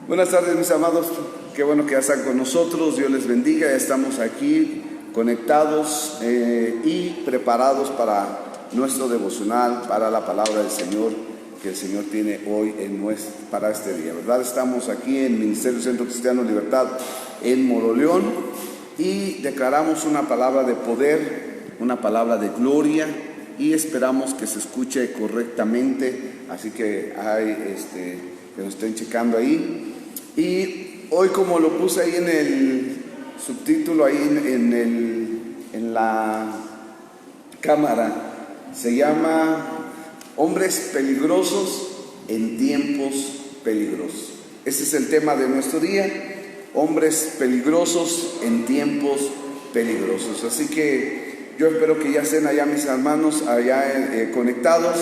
Buenas tardes, mis amados. Qué bueno que ya están con nosotros. Dios les bendiga. Ya estamos aquí conectados y preparados para nuestro devocional, para la palabra del Señor que el Señor tiene hoy para este día, ¿verdad? Estamos aquí en Ministerio Centro Cristiano Libertad en Moroleón y declaramos una palabra de poder, una palabra de gloria, y esperamos que se escuche correctamente. Así que que nos estén checando ahí. Y hoy, como lo puse ahí en el subtítulo, ahí en la cámara, se llama Hombres peligrosos en tiempos peligrosos. Ese es el tema de nuestro día: hombres peligrosos en tiempos peligrosos. Así que yo espero que ya estén allá mis hermanos, allá conectados.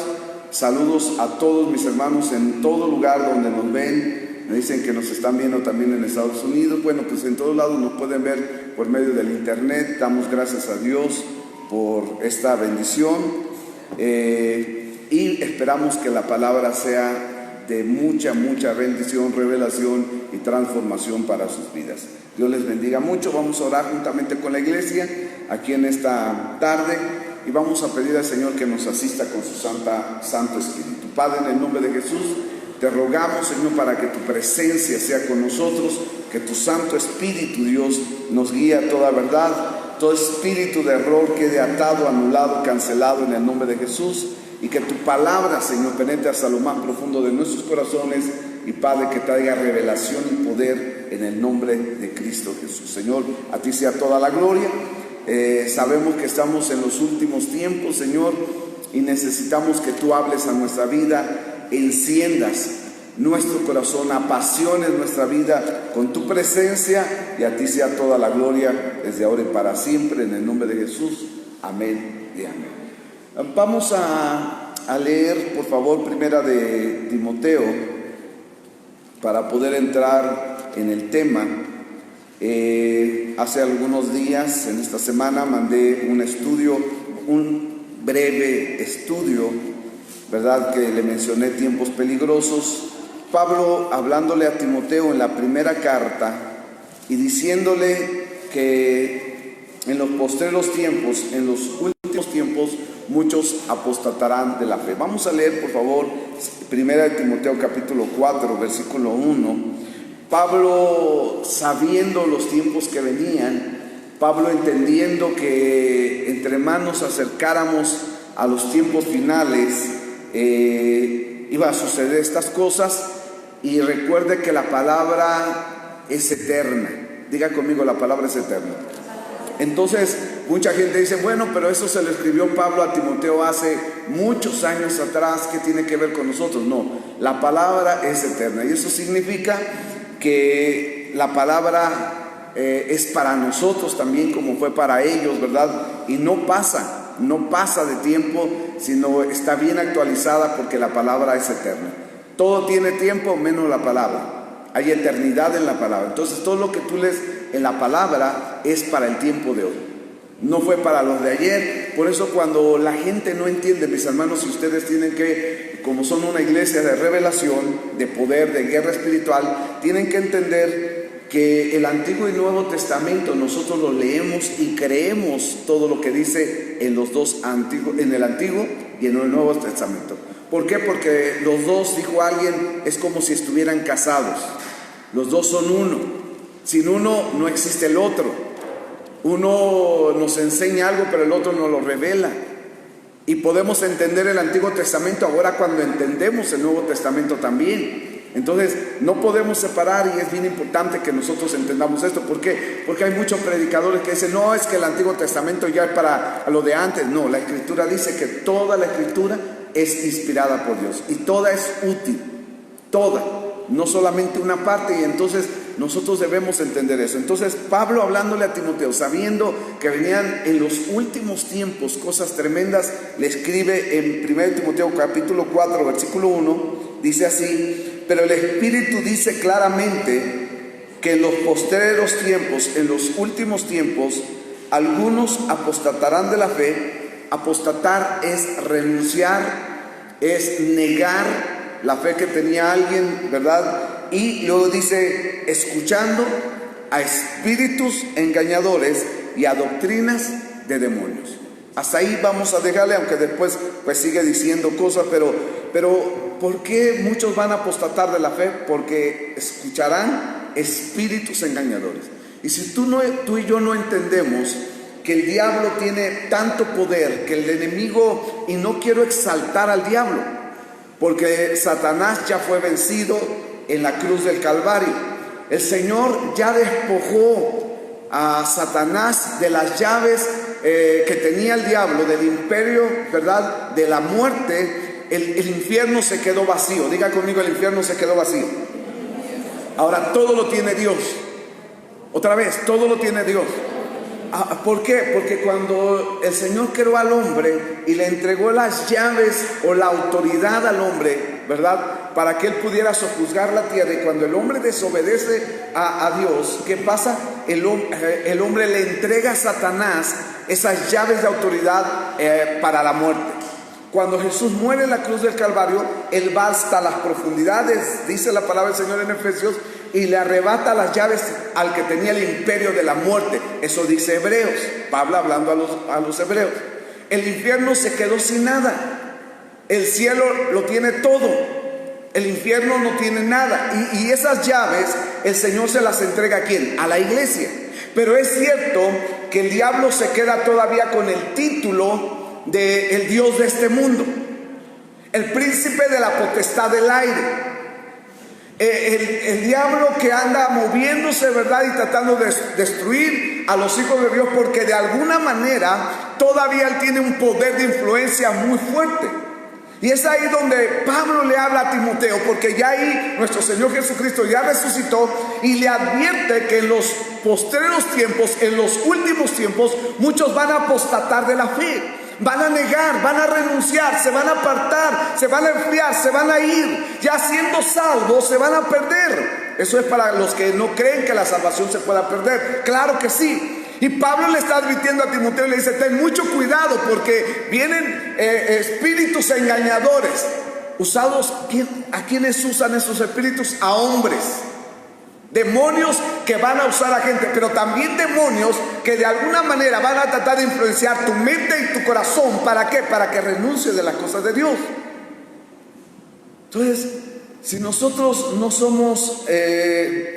Saludos a todos mis hermanos en todo lugar donde nos ven. Me dicen que nos están viendo también en Estados Unidos. Bueno, pues en todos lados nos pueden ver por medio del internet. Damos gracias a Dios por esta bendición y esperamos que la palabra sea de mucha bendición, revelación y transformación para sus vidas. Dios les bendiga mucho. Vamos a orar juntamente con la iglesia aquí en esta tarde y vamos a pedir al Señor que nos asista con su Santo Espíritu. Padre, en el nombre de Jesús, te rogamos, Señor, para que tu presencia sea con nosotros, que tu Santo Espíritu, Dios, nos guíe a toda verdad. Todo espíritu de error quede atado, anulado, cancelado en el nombre de Jesús, y que tu palabra, Señor, penetre hasta lo más profundo de nuestros corazones, y Padre, que traiga revelación y poder en el nombre de Cristo Jesús. Señor, a ti sea toda la gloria. Sabemos que estamos en los últimos tiempos, Señor, y necesitamos que tú hables a nuestra vida, enciendas nuestro corazón, apasiones nuestra vida con tu presencia, y a ti sea toda la gloria desde ahora y para siempre, en el nombre de Jesús. Amén y amén. Vamos a leer, por favor, primera de Timoteo, para poder entrar en el tema. Hace algunos días, en esta semana, mandé un breve estudio, ¿verdad?, que le mencioné tiempos peligrosos. Pablo hablándole a Timoteo en la primera carta y diciéndole que en los postreros tiempos, en los últimos tiempos, muchos apostatarán de la fe. Vamos a leer, por favor, primera de Timoteo capítulo 4, versículo 1. Pablo, sabiendo los tiempos que venían, Pablo entendiendo que entre más nos acercáramos a los tiempos finales, iba a suceder estas cosas. Y recuerde que la palabra es eterna. Diga conmigo, la palabra es eterna. Entonces, mucha gente dice, bueno, pero eso se lo escribió Pablo a Timoteo hace muchos años atrás, ¿qué tiene que ver con nosotros? No, la palabra es eterna, y eso significa que la palabra es para nosotros también, como fue para ellos, ¿verdad? Y no pasa de tiempo, sino está bien actualizada, porque la palabra es eterna. Todo tiene tiempo menos la palabra. Hay eternidad en la palabra. Entonces todo lo que tú lees en la palabra es para el tiempo de hoy, no fue para los de ayer. Por eso cuando la gente no entiende, mis hermanos, si ustedes tienen que, como son una iglesia de revelación, de poder, de guerra espiritual, tienen que entender que el Antiguo y Nuevo Testamento nosotros lo leemos y creemos todo lo que dice en los dos antiguos, en el Antiguo y en el Nuevo Testamento. ¿Por qué? Porque los dos, dijo alguien, es como si estuvieran casados. Los dos son uno. Sin uno no existe el otro. Uno nos enseña algo, pero el otro nos lo revela. Y podemos entender el Antiguo Testamento ahora cuando entendemos el Nuevo Testamento también. Entonces no podemos separar, y es bien importante que nosotros entendamos esto. ¿Por qué? Porque hay muchos predicadores que dicen, no, es que el Antiguo Testamento ya es para lo de antes. No, la Escritura dice que toda la Escritura es inspirada por Dios y toda es útil, toda, no solamente una parte. Y entonces nosotros debemos entender eso. Entonces Pablo, hablándole a Timoteo, sabiendo que venían en los últimos tiempos cosas tremendas, le escribe en 1 Timoteo capítulo 4 versículo 1, dice así: pero el Espíritu dice claramente que en los postreros tiempos, en los últimos tiempos, algunos apostatarán de la fe. Apostatar es renunciar, es negar la fe que tenía alguien, ¿verdad? Y luego dice, escuchando a espíritus engañadores y a doctrinas de demonios. Hasta ahí vamos a dejarle, aunque después pues sigue diciendo cosas, pero ¿por qué muchos van a apostatar de la fe? Porque escucharán espíritus engañadores. Y si tú y yo no entendemos que el diablo tiene tanto poder, que el enemigo, y no quiero exaltar al diablo, porque Satanás ya fue vencido en la cruz del Calvario. El Señor ya despojó a Satanás de las llaves que tenía el diablo, del imperio, ¿verdad?, de la muerte. El infierno se quedó vacío. Diga conmigo, el infierno se quedó vacío. Ahora todo lo tiene Dios. Otra vez, todo lo tiene Dios. ¿Por qué? Porque cuando el Señor creó al hombre y le entregó las llaves o la autoridad al hombre, ¿verdad?, para que él pudiera sojuzgar la tierra, y cuando el hombre desobedece a Dios, ¿qué pasa? El hombre le entrega a Satanás esas llaves de autoridad para la muerte. Cuando Jesús muere en la cruz del Calvario, Él va hasta las profundidades, dice la palabra del Señor en Efesios, y le arrebata las llaves al que tenía el imperio de la muerte. Eso dice Hebreos, Pablo hablando a los hebreos. El infierno se quedó sin nada. El cielo lo tiene todo. El infierno no tiene nada. Y esas llaves el Señor se las entrega ¿a quién? A la iglesia. Pero es cierto que el diablo se queda todavía con el título de el Dios de este mundo, el príncipe de la potestad del aire. El diablo que anda moviéndose, ¿verdad?, y tratando de destruir a los hijos de Dios, porque de alguna manera todavía él tiene un poder de influencia muy fuerte. Y es ahí donde Pablo le habla a Timoteo, porque ya ahí nuestro Señor Jesucristo ya resucitó y le advierte que en los postreros tiempos, en los últimos tiempos, muchos van a apostatar de la fe. Van a negar, van a renunciar, se van a apartar, se van a enfriar, se van a ir. Ya siendo salvos, se van a perder. Eso es para los que no creen que la salvación se pueda perder. Claro que sí. Y Pablo le está advirtiendo a Timoteo y le dice, ten mucho cuidado, porque vienen espíritus engañadores. ¿Usados? ¿A quiénes usan esos espíritus? A hombres. Demonios que van a usar a gente, pero también demonios que de alguna manera van a tratar de influenciar tu mente y tu corazón. ¿Para qué? Para que renuncies de las cosas de Dios. Entonces, si nosotros no somos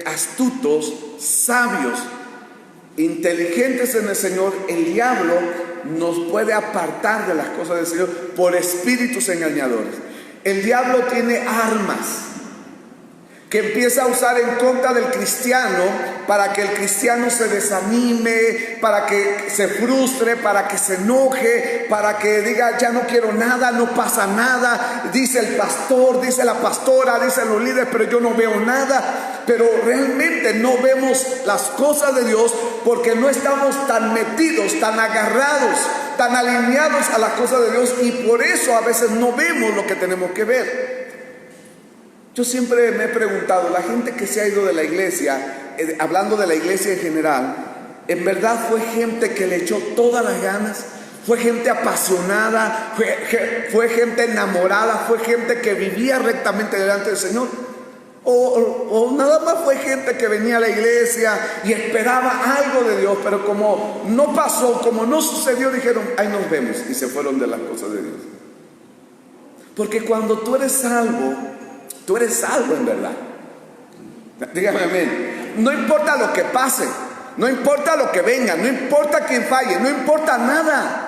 astutos, sabios, inteligentes en el Señor, el diablo nos puede apartar de las cosas del Señor por espíritus engañadores. El diablo tiene armas que empieza a usar en contra del cristiano, para que el cristiano se desanime, para que se frustre, para que se enoje, para que diga, ya no quiero nada, no pasa nada, dice el pastor, dice la pastora, dicen los líderes, pero yo no veo nada. Pero realmente no vemos las cosas de Dios, porque no estamos tan metidos, tan agarrados, tan alineados a las cosas de Dios, y por eso a veces no vemos lo que tenemos que ver. Yo siempre me he preguntado, la gente que se ha ido de la iglesia, hablando de la iglesia en general, ¿en verdad fue gente que le echó todas las ganas? ¿Fue gente apasionada? ¿Fue gente enamorada? ¿Fue gente que vivía rectamente delante del Señor? ¿O nada más fue gente que venía a la iglesia y esperaba algo de Dios, pero como no pasó, como no sucedió, dijeron, ahí nos vemos, y se fueron de las cosas de Dios? Porque cuando tú eres salvo, tú eres salvo en verdad. Dígame amén. No importa lo que pase, no importa lo que venga, no importa quién falle, no importa nada.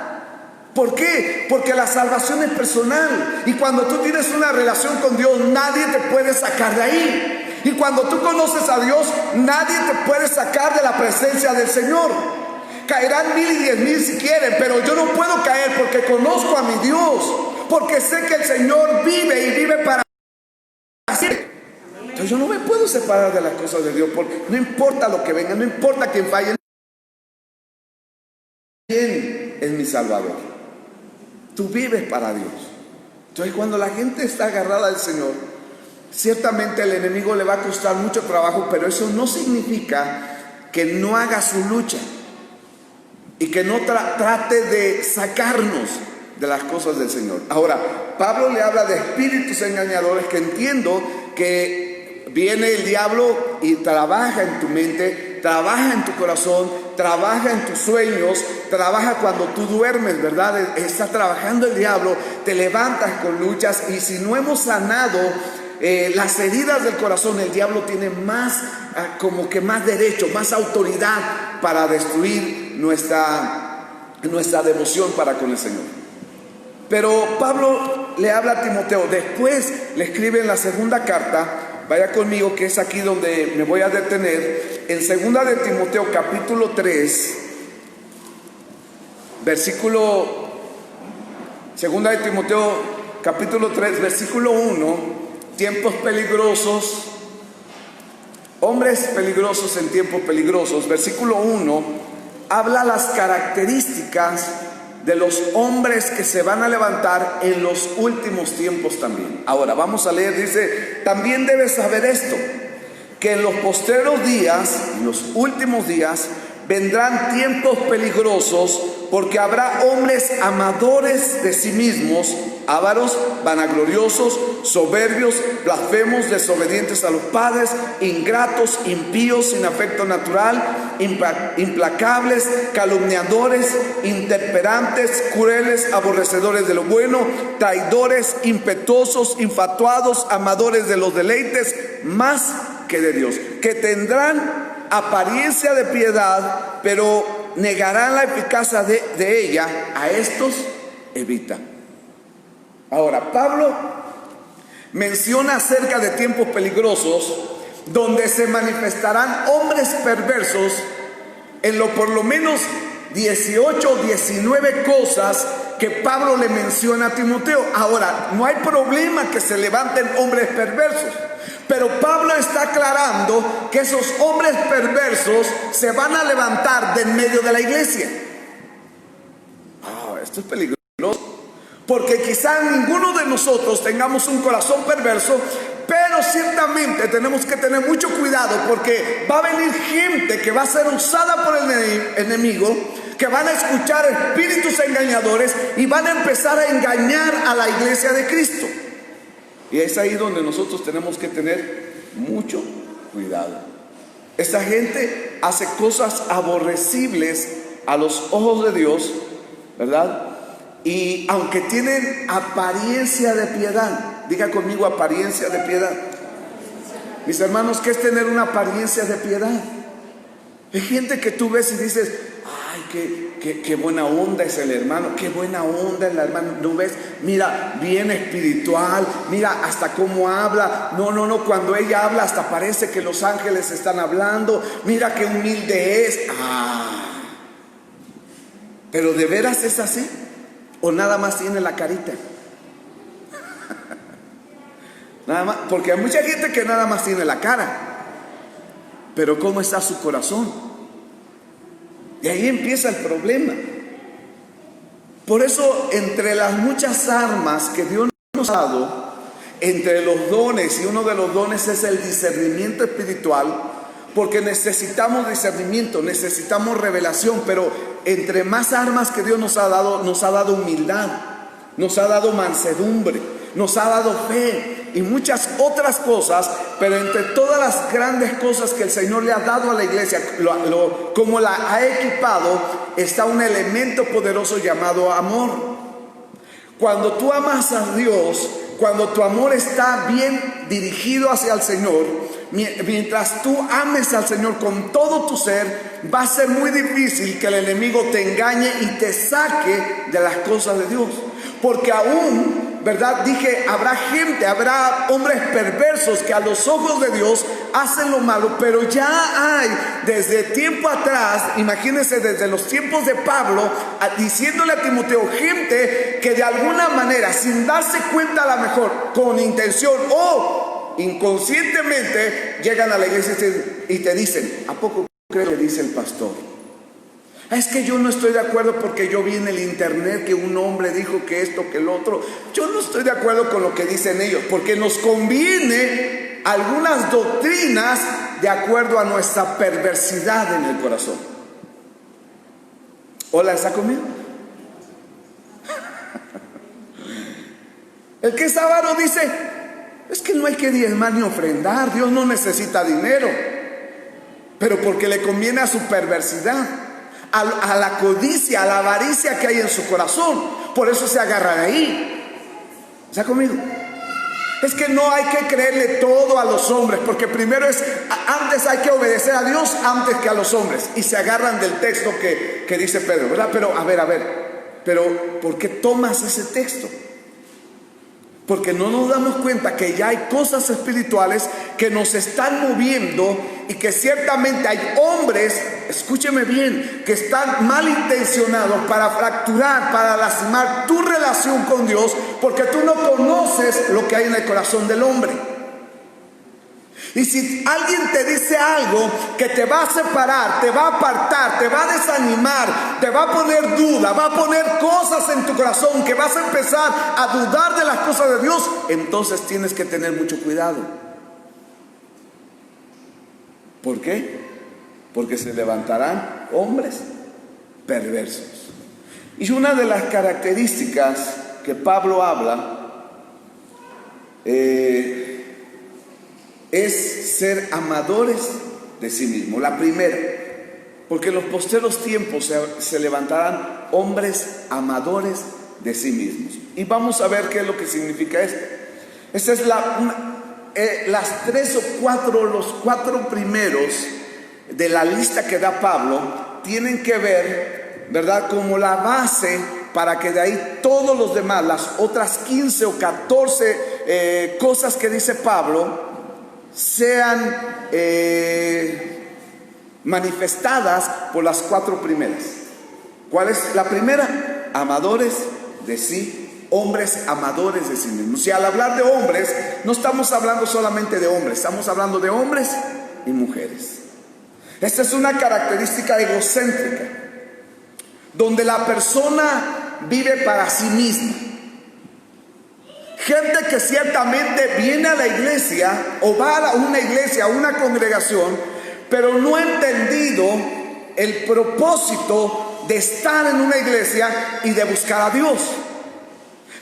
¿Por qué? Porque la salvación es personal. Y cuando tú tienes una relación con Dios, nadie te puede sacar de ahí. Y cuando tú conoces a Dios, nadie te puede sacar de la presencia del Señor. Caerán 1000 y 10,000 si quieren, pero yo no puedo caer porque conozco a mi Dios, porque sé que el Señor vive y vive para siempre. Entonces yo no me puedo separar de las cosas de Dios, porque no importa lo que venga, no importa quién falle. ¿Quién es mi Salvador? Tú vives para Dios. Entonces cuando la gente está agarrada al Señor, ciertamente el enemigo le va a costar mucho trabajo, pero eso no significa que no haga su lucha y que no trate de sacarnos de las cosas del Señor. Ahora, Pablo le habla de espíritus engañadores, que entiendo que viene el diablo y trabaja en tu mente, trabaja en tu corazón, trabaja en tus sueños, trabaja cuando tú duermes, ¿verdad? Está trabajando el diablo, te levantas con luchas, y si no hemos sanado las heridas del corazón, el diablo tiene más, como que más derecho, más autoridad para destruir nuestra devoción para con el Señor. Pero Pablo le habla a Timoteo, después le escribe en la segunda carta, vaya conmigo que es aquí donde me voy a detener, en segunda de Timoteo capítulo 3, segunda de Timoteo capítulo 3, versículo 1, tiempos peligrosos, hombres peligrosos en tiempos peligrosos. Versículo 1 habla las características de los hombres que se van a levantar en los últimos tiempos también. Ahora vamos a leer, dice, también debes saber esto, que en los postreros días, en los últimos días, vendrán tiempos peligrosos, porque habrá hombres amadores de sí mismos, ávaros, vanagloriosos, soberbios, blasfemos, desobedientes a los padres, ingratos, impíos, sin afecto natural, implacables, calumniadores, intemperantes, crueles, aborrecedores de lo bueno, traidores, impetuosos, infatuados, amadores de los deleites más que de Dios, que tendrán apariencia de piedad, pero negarán la eficacia de ella. A estos evita. Ahora, Pablo menciona acerca de tiempos peligrosos, donde se manifestarán hombres perversos en por lo menos 18 o 19 cosas que Pablo le menciona a Timoteo. Ahora, no hay problema que se levanten hombres perversos, pero Pablo está aclarando que esos hombres perversos se van a levantar de en medio de la iglesia. Esto es peligroso, porque quizá ninguno de nosotros tengamos un corazón perverso, pero ciertamente tenemos que tener mucho cuidado, porque va a venir gente que va a ser usada por el enemigo, que van a escuchar espíritus engañadores y van a empezar a engañar a la iglesia de Cristo. Y es ahí donde nosotros tenemos que tener mucho cuidado. Esta gente hace cosas aborrecibles a los ojos de Dios, ¿verdad? Y aunque tienen apariencia de piedad, diga conmigo, apariencia de piedad. Mis hermanos, ¿qué es tener una apariencia de piedad? Hay gente que tú ves y dices, ay, qué buena onda es el hermano, qué buena onda es la hermana. ¿No ves? Mira, bien espiritual, mira hasta cómo habla. No, cuando ella habla hasta parece que los ángeles están hablando. Mira qué humilde es. ¿Pero de veras es así? ¿O nada más tiene la carita? Nada más, porque hay mucha gente que nada más tiene la cara, pero ¿cómo está su corazón? Y ahí empieza el problema. Por eso, entre las muchas armas que Dios nos ha dado, entre los dones, y uno de los dones es el discernimiento espiritual, porque necesitamos discernimiento, necesitamos revelación, pero entre más armas que Dios nos ha dado humildad, nos ha dado mansedumbre, nos ha dado fe y muchas otras cosas. Pero entre todas las grandes cosas que el Señor le ha dado a la iglesia, como la ha equipado, está un elemento poderoso llamado amor. Cuando tú amas a Dios, cuando tu amor está bien dirigido hacia el Señor, mientras tú ames al Señor con todo tu ser, va a ser muy difícil que el enemigo te engañe y te saque de las cosas de Dios. Porque aún, ¿verdad? Dije, habrá hombres perversos que a los ojos de Dios hacen lo malo, pero ya hay desde tiempo atrás, imagínense desde los tiempos de Pablo, diciéndole a Timoteo, gente que de alguna manera, sin darse cuenta a lo mejor, con intención o inconscientemente, llegan a la iglesia y te dicen, ¿a poco creo que dice el pastor? Es que yo no estoy de acuerdo porque yo vi en el internet que un hombre dijo que esto, que el otro. Yo no estoy de acuerdo con lo que dicen ellos, porque nos conviene algunas doctrinas de acuerdo a nuestra perversidad en el corazón. ¿Hola, está conmigo? El que es avaro dice, Es que no hay que diezmar ni ofrendar, Dios no necesita dinero, pero porque le conviene a su perversidad, a la codicia, a la avaricia que hay en su corazón. Por eso se agarra de ahí. ¿Está conmigo? Es que no hay que creerle todo a los hombres, porque primero antes hay que obedecer a Dios antes que a los hombres. Y se agarran del texto que dice Pedro, ¿verdad? Pero a ver, pero ¿por qué tomas ese texto? Porque no nos damos cuenta que ya hay cosas espirituales que nos están moviendo y que ciertamente hay hombres, escúcheme bien, que están malintencionados para fracturar, para lastimar tu relación con Dios, porque tú no conoces lo que hay en el corazón del hombre. Y si alguien te dice algo que te va a separar, te va a apartar, te va a desanimar, te va a poner duda, va a poner cosas en tu corazón que vas a empezar a dudar de las cosas de Dios, entonces tienes que tener mucho cuidado. ¿Por qué? Porque se levantarán hombres perversos. Y una de las características que Pablo habla es ser amadores de sí mismo. La primera, porque en los posteros tiempos se levantarán hombres amadores de sí mismos. Y vamos a ver qué es lo que significa esto. Esta es las tres o cuatro, los cuatro primeros de la lista que da Pablo, tienen que ver, ¿verdad?, como la base para que de ahí todos los demás, las otras 15 o 14 cosas que dice Pablo, sean manifestadas por las cuatro primeras. ¿Cuál es la primera? Amadores de sí, hombres amadores de sí mismos. Si al hablar de hombres, no estamos hablando solamente de hombres, estamos hablando de hombres y mujeres. Esta es una característica egocéntrica, donde la persona vive para sí misma. Gente que ciertamente viene a la iglesia o va a una iglesia, a una congregación, pero no ha entendido el propósito de estar en una iglesia y de buscar a Dios.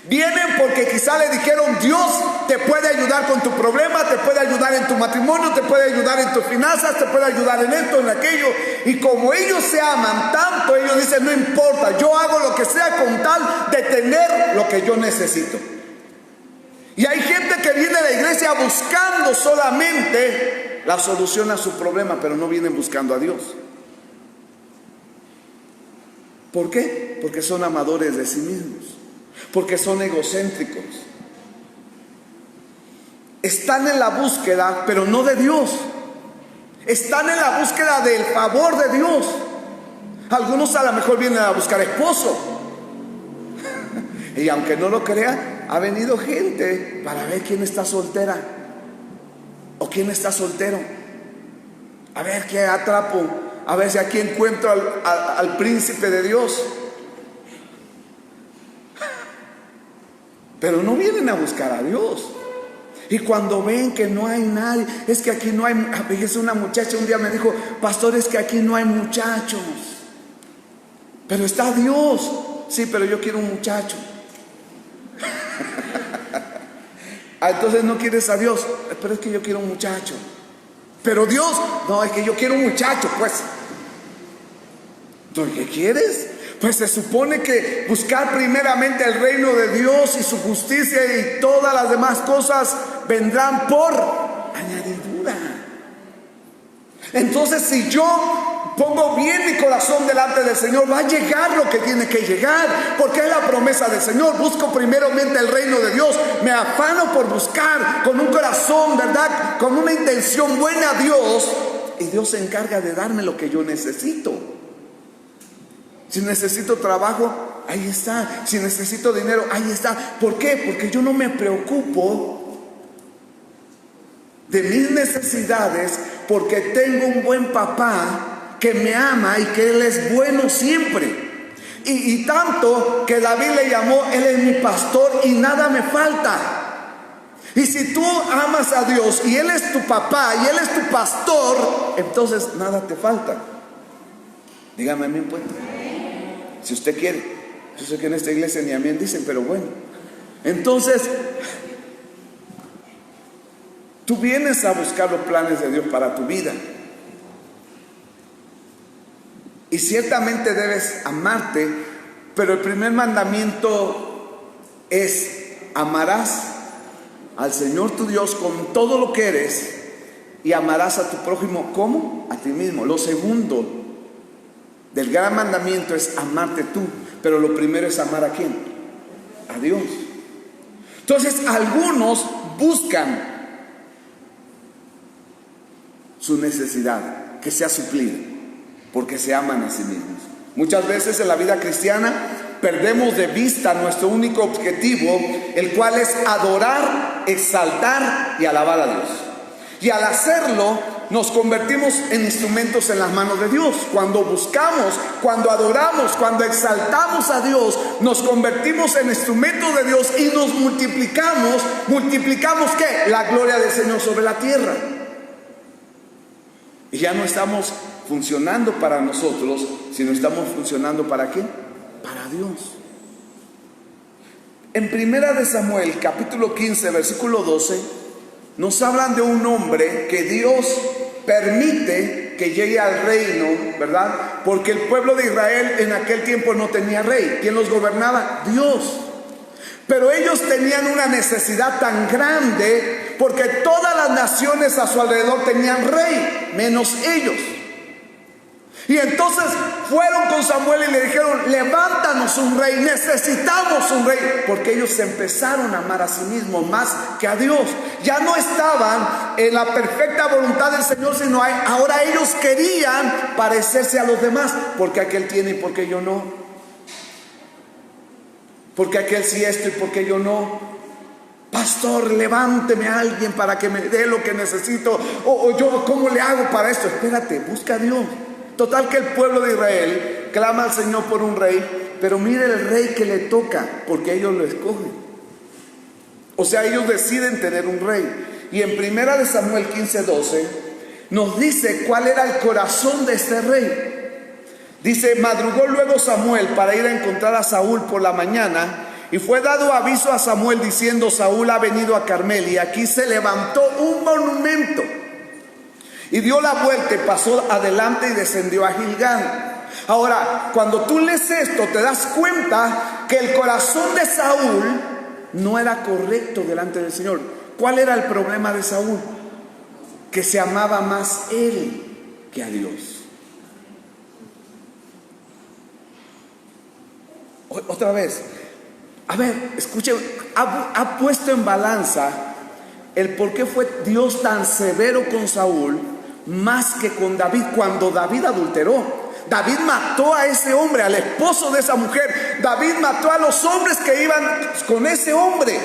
Vienen porque quizá le dijeron: Dios te puede ayudar con tu problema, te puede ayudar en tu matrimonio, te puede ayudar en tus finanzas, te puede ayudar en esto, en aquello. Y como ellos se aman tanto, ellos dicen: no importa, yo hago lo que sea con tal de tener lo que yo necesito. Y hay gente que viene a la iglesia buscando solamente la solución a su problema, pero no vienen buscando a Dios. ¿Por qué? Porque son amadores de sí mismos, porque son egocéntricos. Están en la búsqueda, pero no de Dios. Están en la búsqueda del favor de Dios. Algunos a lo mejor vienen a buscar esposo. Y aunque no lo crea, ha venido gente para ver quién está soltera o quién está soltero. A ver qué atrapo, a ver si aquí encuentro al príncipe de Dios. Pero no vienen a buscar a Dios. Y cuando ven que no hay nadie, es que aquí no hay. Fíjese, una muchacha un día me dijo: pastor, es que aquí no hay muchachos, pero está Dios. Sí, pero yo quiero un muchacho. Entonces no quieres a Dios, pero es que yo quiero un muchacho. Pero Dios, no, es que yo quiero un muchacho, pues. ¿Entonces qué quieres? Pues se supone que buscar primeramente el reino de Dios y su justicia, y todas las demás cosas vendrán por añadidura. Entonces, si yo pongo bien mi corazón delante del Señor, va a llegar lo que tiene que llegar, porque es la promesa del Señor. Busco primeramente el reino de Dios, me afano por buscar con un corazón, ¿verdad?, con una intención buena a Dios, y Dios se encarga de darme lo que yo necesito. Si necesito trabajo, ahí está. Si necesito dinero, ahí está. ¿Por qué? Porque yo no me preocupo de mis necesidades, porque tengo un buen papá que me ama y que Él es bueno siempre. Y tanto que David le llamó: Él es mi pastor y nada me falta. Y si tú amas a Dios y Él es tu papá y Él es tu pastor, entonces nada te falta. Dígame amén, pues. Si usted quiere. Yo sé que en esta iglesia ni amén dicen, pero bueno. Entonces, Tú vienes a buscar los planes de Dios para tu vida. Y ciertamente debes amarte, pero el primer mandamiento es: amarás al Señor tu Dios con todo lo que eres y amarás a tu prójimo como a ti mismo. Lo segundo del gran mandamiento es amarte tú, pero lo primero es amar a ¿quién? A Dios. Entonces algunos buscan su necesidad que sea suplida porque se aman a sí mismos. Muchas veces en la vida cristiana perdemos de vista nuestro único objetivo, el cual es adorar, exaltar y alabar a Dios. Y al hacerlo, nos convertimos en instrumentos en las manos de Dios. Cuando buscamos, cuando adoramos, cuando exaltamos a Dios, nos convertimos en instrumentos de Dios y nos multiplicamos. ¿Multiplicamos qué? La gloria del Señor sobre la tierra. Y ya no estamos funcionando para nosotros, sino estamos funcionando ¿para qué? Para Dios. En Primera de Samuel, capítulo 15, versículo 12, nos hablan de un hombre que Dios permite que llegue al reino, ¿verdad? Porque el pueblo de Israel en aquel tiempo no tenía rey. ¿Quién los gobernaba? Dios. Pero ellos tenían una necesidad tan grande porque todas las naciones a su alrededor tenían rey, menos ellos. Y entonces fueron con Samuel y le dijeron: levántanos un rey, necesitamos un rey. Porque ellos se empezaron a amar a sí mismos más que a Dios. Ya no estaban en la perfecta voluntad del Señor, sino ahora ellos querían parecerse a los demás. Porque aquel tiene y porque yo no. Porque aquel sí esto y porque yo no. Pastor, levánteme a alguien para que me dé lo que necesito. O yo, ¿cómo le hago para esto? Espérate, busca a Dios. Total que el pueblo de Israel clama al Señor por un rey, pero mire el rey que le toca, porque ellos lo escogen. O sea, ellos deciden tener un rey. Y en Primera de Samuel 15:12 nos dice cuál era el corazón de este rey. Dice: madrugó luego Samuel para ir a encontrar a Saúl por la mañana, y fue dado aviso a Samuel diciendo: Saúl ha venido a Carmel, y aquí se levantó un monumento. Y dio la vuelta y pasó adelante y descendió a Gilgal. Ahora, cuando tú lees esto, te das cuenta que el corazón de Saúl no era correcto delante del Señor. ¿Cuál era el problema de Saúl? Que se amaba más él que a Dios. Otra vez, a ver, escuche, ha puesto en balanza el por qué fue Dios tan severo con Saúl más que con David, cuando David adulteró. David mató a ese hombre, al esposo de esa mujer. David mató a los hombres que iban con ese hombre.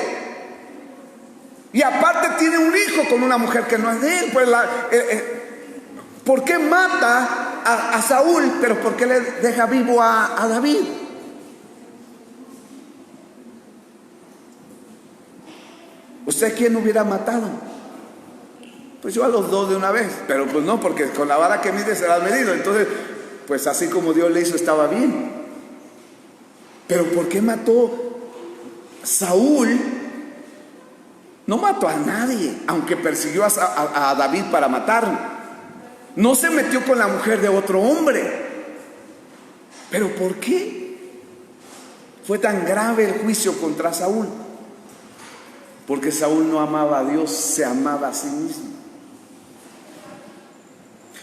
Y aparte tiene un hijo con una mujer que no es de él. Pues ¿por qué mata a Saúl, pero por qué le deja vivo a David? ¿Usted quién hubiera matado? Pues yo a los dos de una vez, pero pues no, porque con la vara que mide será medido. Entonces, pues así como Dios le hizo estaba bien. Pero ¿por qué mató Saúl? No mató a nadie, aunque persiguió a David para matarlo. No se metió con la mujer de otro hombre. ¿Pero por qué fue tan grave el juicio contra Saúl? Porque Saúl no amaba a Dios, se amaba a sí mismo.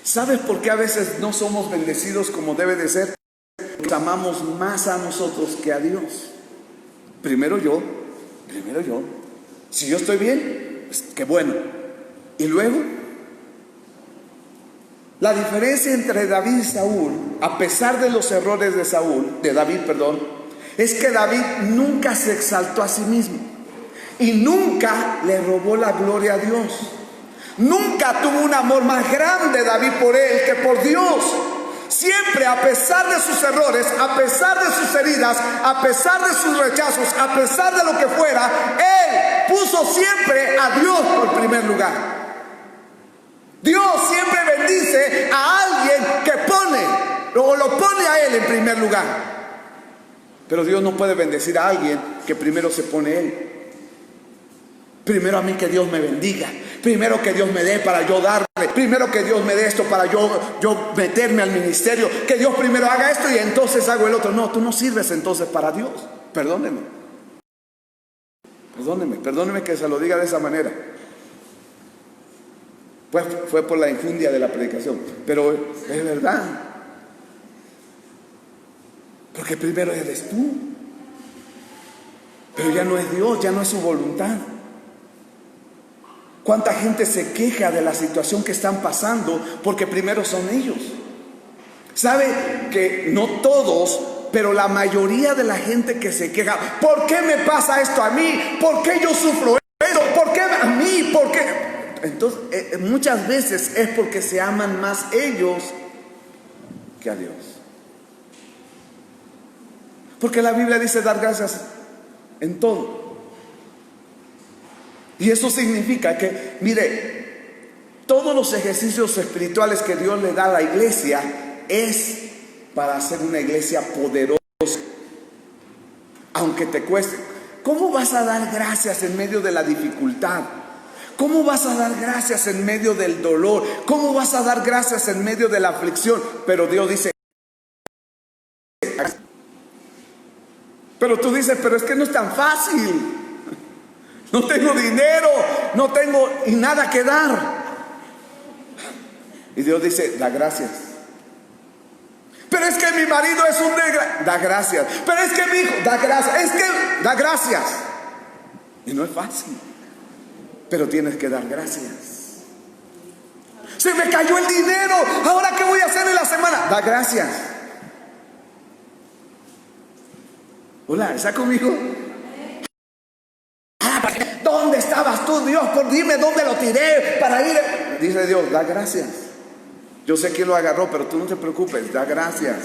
¿Sabes por qué a veces no somos bendecidos como debe de ser? Porque amamos más a nosotros que a Dios. Primero yo. Si yo estoy bien, pues qué bueno. Y luego, la diferencia entre David y Saúl, a pesar de los errores de David, es que David nunca se exaltó a sí mismo. Y nunca le robó la gloria a Dios. Nunca tuvo un amor más grande David por él que por Dios. Siempre, a pesar de sus errores, a pesar de sus heridas, a pesar de sus rechazos, a pesar de lo que fuera, él puso siempre a Dios por primer lugar. Dios siempre bendice a alguien que lo pone a él en primer lugar. Pero Dios no puede bendecir a alguien que primero se pone él. Primero a mí que Dios me bendiga. Primero que Dios me dé para yo darle. Primero que Dios me dé esto para yo meterme al ministerio. Que Dios primero haga esto y entonces hago el otro. No, tú no sirves entonces para Dios. Perdóneme. Perdóneme que se lo diga de esa manera. Pues fue por la injundia de la predicación. Pero es verdad. Porque primero eres tú. Pero ya no es Dios, ya no es su voluntad. ¿Cuánta gente se queja de la situación que están pasando porque primero son ellos? ¿Sabe que no todos, pero la mayoría de la gente que se queja, ¿por qué me pasa esto a mí? ¿Por qué yo sufro esto? ¿Por qué a mí? ¿Por qué? Entonces, muchas veces es porque se aman más ellos que a Dios. Porque la Biblia dice dar gracias en todo. Y eso significa que, mire, todos los ejercicios espirituales que Dios le da a la iglesia es para hacer una iglesia poderosa, aunque te cueste. ¿Cómo vas a dar gracias en medio de la dificultad? ¿Cómo vas a dar gracias en medio del dolor? ¿Cómo vas a dar gracias en medio de la aflicción? Pero Dios dice, pero tú dices, pero es que no es tan fácil. No tengo dinero, no tengo y nada que dar. Y Dios dice, da gracias. Pero es que mi marido es un da gracias. Pero es que mi hijo, da gracias. Es que da gracias. Y no es fácil, pero tienes que dar gracias. Se me cayó el dinero, ¿ahora qué voy a hacer en la semana? Da gracias. Hola, ¿está conmigo? ¿Dónde estabas tú, Dios? Dime dónde lo tiré para ir. Dice Dios, da gracias. Yo sé quién lo agarró, pero tú no te preocupes, da gracias.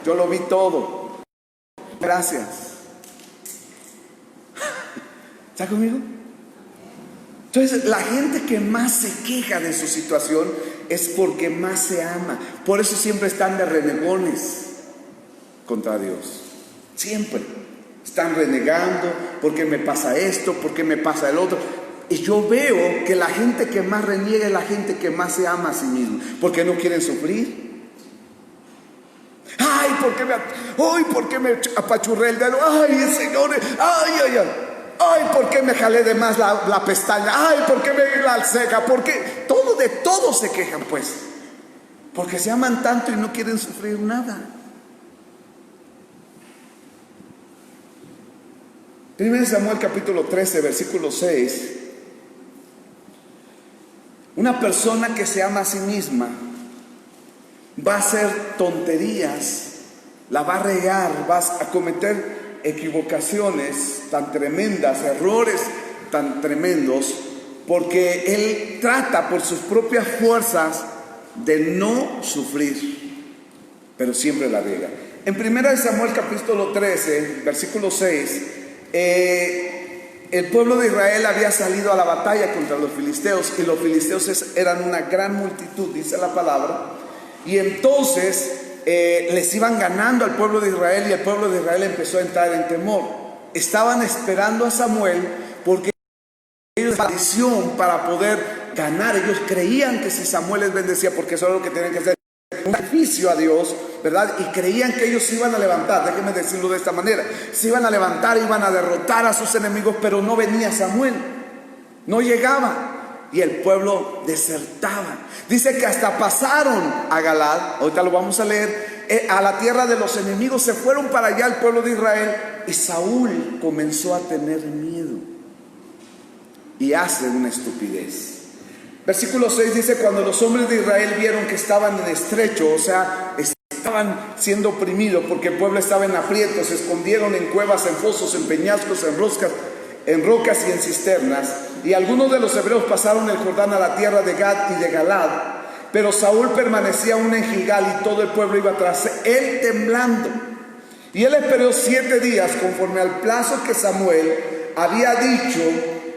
Yo lo vi todo. Gracias. ¿Está conmigo? Entonces, la gente que más se queja de su situación es porque más se ama. Por eso siempre están de renegones contra Dios. Siempre. Están renegando, ¿por qué me pasa esto? ¿Por qué me pasa el otro? Y yo veo que la gente que más reniega es la gente que más se ama a sí misma, porque no quieren sufrir. Ay, ¿por qué me apachurré el dedo? Ay, Señor, ay, ¿por qué me jalé de más la pestaña? Ay, ¿por qué me la ceja? ¿Por qué? De todo se quejan, pues, porque se aman tanto y no quieren sufrir nada. 1 Samuel capítulo 13, versículo 6. Una persona que se ama a sí misma va a hacer tonterías, la va a regar, va a cometer equivocaciones tan tremendas, errores tan tremendos, porque él trata por sus propias fuerzas de no sufrir, pero siempre la riega. En 1 Samuel capítulo 13, versículo 6, el pueblo de Israel había salido a la batalla contra los filisteos, y los filisteos eran una gran multitud, dice la palabra, y entonces les iban ganando al pueblo de Israel, y el pueblo de Israel empezó a entrar en temor. Estaban esperando a Samuel porque ellos tenían maldición para poder ganar. Ellos creían que si Samuel les bendecía, porque eso era lo que tenían que hacer, un sacrificio a Dios, ¿verdad? Y creían que ellos se iban a levantar. Déjenme decirlo de esta manera: se iban a levantar, iban a derrotar a sus enemigos, pero no venía Samuel, no llegaba, y el pueblo desertaba. Dice que hasta pasaron a Galad, ahorita lo vamos a leer, a la tierra de los enemigos. Se fueron para allá el pueblo de Israel, y Saúl comenzó a tener miedo y hace una estupidez. Versículo 6 dice: cuando los hombres de Israel vieron que estaban en estrecho, o sea, estaban siendo oprimidos porque el pueblo estaba en aprietos, se escondieron en cuevas, en fosos, en peñascos, en rocas y en cisternas. Y algunos de los hebreos pasaron el Jordán a la tierra de Gad y de Galad, pero Saúl permanecía aún en Gilgal, y todo el pueblo iba tras él temblando. Y él esperó 7 días conforme al plazo que Samuel había dicho,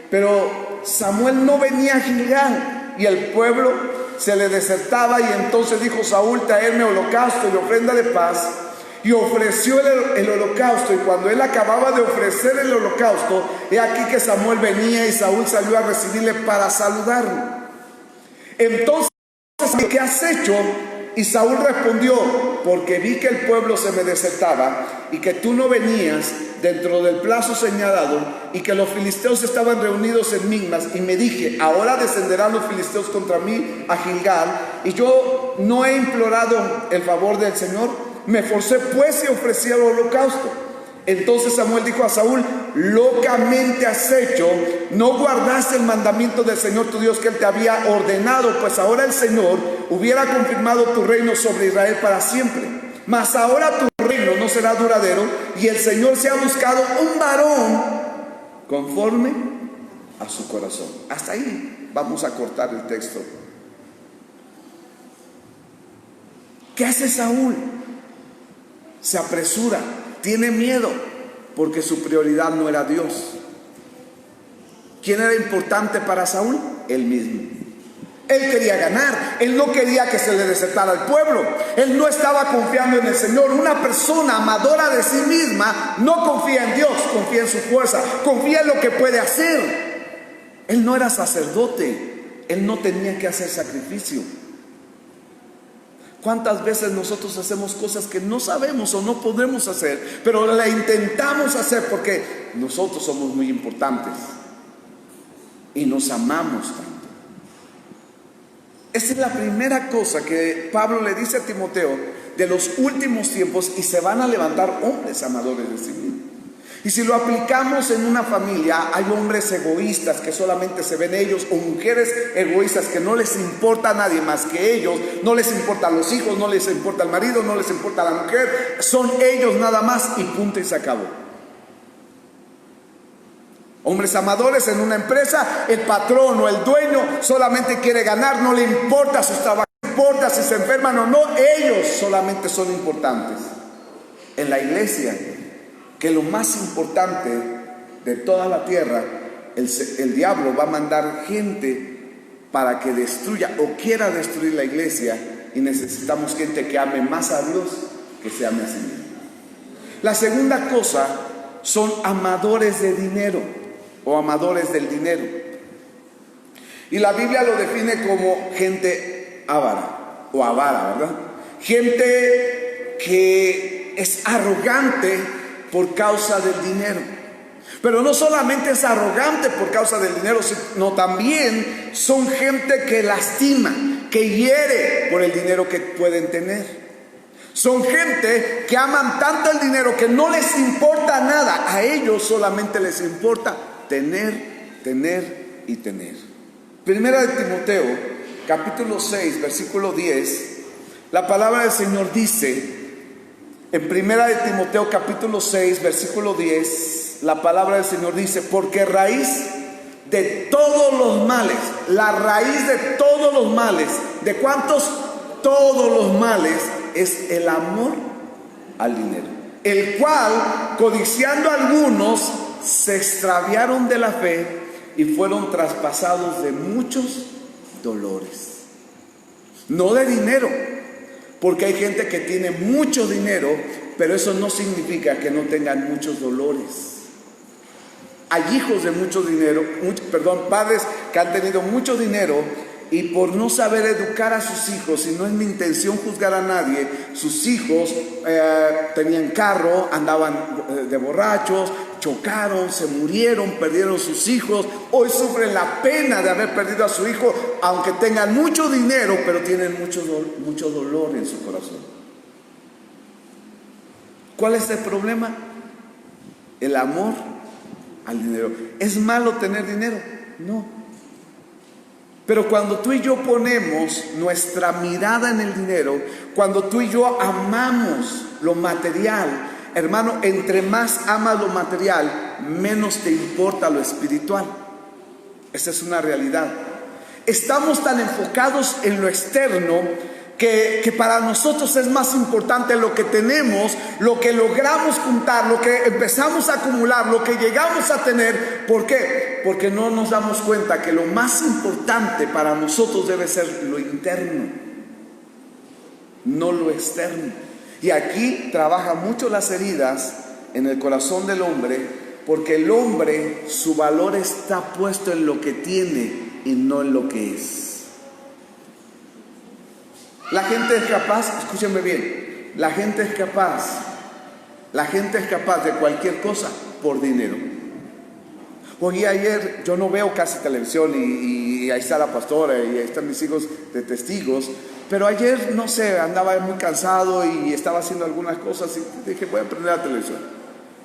pero Samuel no venía a Gilgal, y el pueblo se le desertaba. Y entonces dijo Saúl: traedme holocausto y ofrenda de paz. y ofreció el holocausto. Y cuando él acababa de ofrecer el holocausto, he aquí que Samuel venía y Saúl salió a recibirle para saludarlo. Entonces, ¿qué has hecho? Y Saúl respondió: porque vi que el pueblo se me desertaba y que tú no venías dentro del plazo señalado y que los filisteos estaban reunidos en Migmas, y me dije: ahora descenderán los filisteos contra mí a Gilgal, y yo no he implorado el favor del Señor. Me forcé pues y ofrecí el holocausto. Entonces Samuel dijo a Saúl: locamente has hecho, no guardaste el mandamiento del Señor tu Dios que él te había ordenado, pues ahora el Señor hubiera confirmado tu reino sobre Israel para siempre. Mas ahora tu reino no será duradero, y el Señor se ha buscado un varón conforme a su corazón. Hasta ahí vamos a cortar el texto. ¿Qué hace Saúl? Se apresura, tiene miedo, porque su prioridad no era Dios. ¿Quién era importante para Saúl? Él mismo. Él quería ganar, él no quería que se le desertara al pueblo, él no estaba confiando en el Señor. Una persona amadora de sí misma no confía en Dios, confía en su fuerza, confía en lo que puede hacer. Él no era sacerdote, él no tenía que hacer sacrificio. ¿Cuántas veces nosotros hacemos cosas que no sabemos o no podemos hacer, pero la intentamos hacer porque nosotros somos muy importantes y nos amamos tanto? Esa es la primera cosa que Pablo le dice a Timoteo de los últimos tiempos, y se van a levantar hombres amadores de sí mismos. Y si lo aplicamos en una familia, hay hombres egoístas que solamente se ven ellos, o mujeres egoístas que no les importa a nadie más que ellos, no les importan los hijos, no les importa el marido, no les importa la mujer, son ellos nada más y punto y se acabó. Hombres amadores en una empresa, el patrón o el dueño solamente quiere ganar, no le importa sus trabajos, no importa si se enferman o no, ellos solamente son importantes. En la iglesia, que lo más importante de toda la tierra, el diablo va a mandar gente para que destruya o quiera destruir la iglesia, y necesitamos gente que ame más a Dios que se ame a sí mismo. La segunda cosa son amadores de dinero o amadores del dinero, y la Biblia lo define como gente avara o avara, ¿verdad? Gente que es arrogante por causa del dinero. Pero no solamente es arrogante por causa del dinero, sino también son gente que lastima, que hiere por el dinero que pueden tener. Son gente que aman tanto el dinero que no les importa nada. A ellos solamente les importa tener, tener y tener. Primera de Timoteo, capítulo 6, versículo 10, la palabra del Señor dice, en primera de Timoteo capítulo 6 versículo 10, la palabra del Señor dice: porque raíz de todos los males, la raíz de todos los males, ¿de cuántos? Todos los males, es el amor al dinero, el cual, codiciando algunos, se extraviaron de la fe y fueron traspasados de muchos dolores. No de dinero, porque hay gente que tiene mucho dinero, pero eso no significa que no tengan muchos dolores. Hay hijos de mucho dinero, padres que han tenido mucho dinero, y por no saber educar a sus hijos, y no es mi intención juzgar a nadie, sus hijos tenían carro, andaban de borrachos, chocaron, se murieron, perdieron sus hijos. Hoy sufren la pena de haber perdido a su hijo, aunque tengan mucho dinero, pero tienen mucho dolor en su corazón. ¿Cuál es el problema? El amor al dinero. ¿Es malo tener dinero? No. Pero cuando tú y yo ponemos nuestra mirada en el dinero, cuando tú y yo amamos lo material, hermano, entre más amas lo material, menos te importa lo espiritual. Esa es una realidad. Estamos tan enfocados en lo externo que para nosotros es más importante lo que tenemos, lo que logramos juntar, lo que empezamos a acumular, lo que llegamos a tener. ¿Por qué? Porque no nos damos cuenta que lo más importante para nosotros debe ser lo interno, no lo externo. Y aquí trabaja mucho las heridas en el corazón del hombre, porque el hombre, su valor está puesto en lo que tiene y no en lo que es. La gente es capaz, escúchenme bien, la gente es capaz de cualquier cosa por dinero. Oye, ayer yo no veo casi televisión y ahí está la pastora y ahí están mis hijos de testigos, pero ayer, no sé, andaba muy cansado y estaba haciendo algunas cosas y dije, voy a prender la televisión.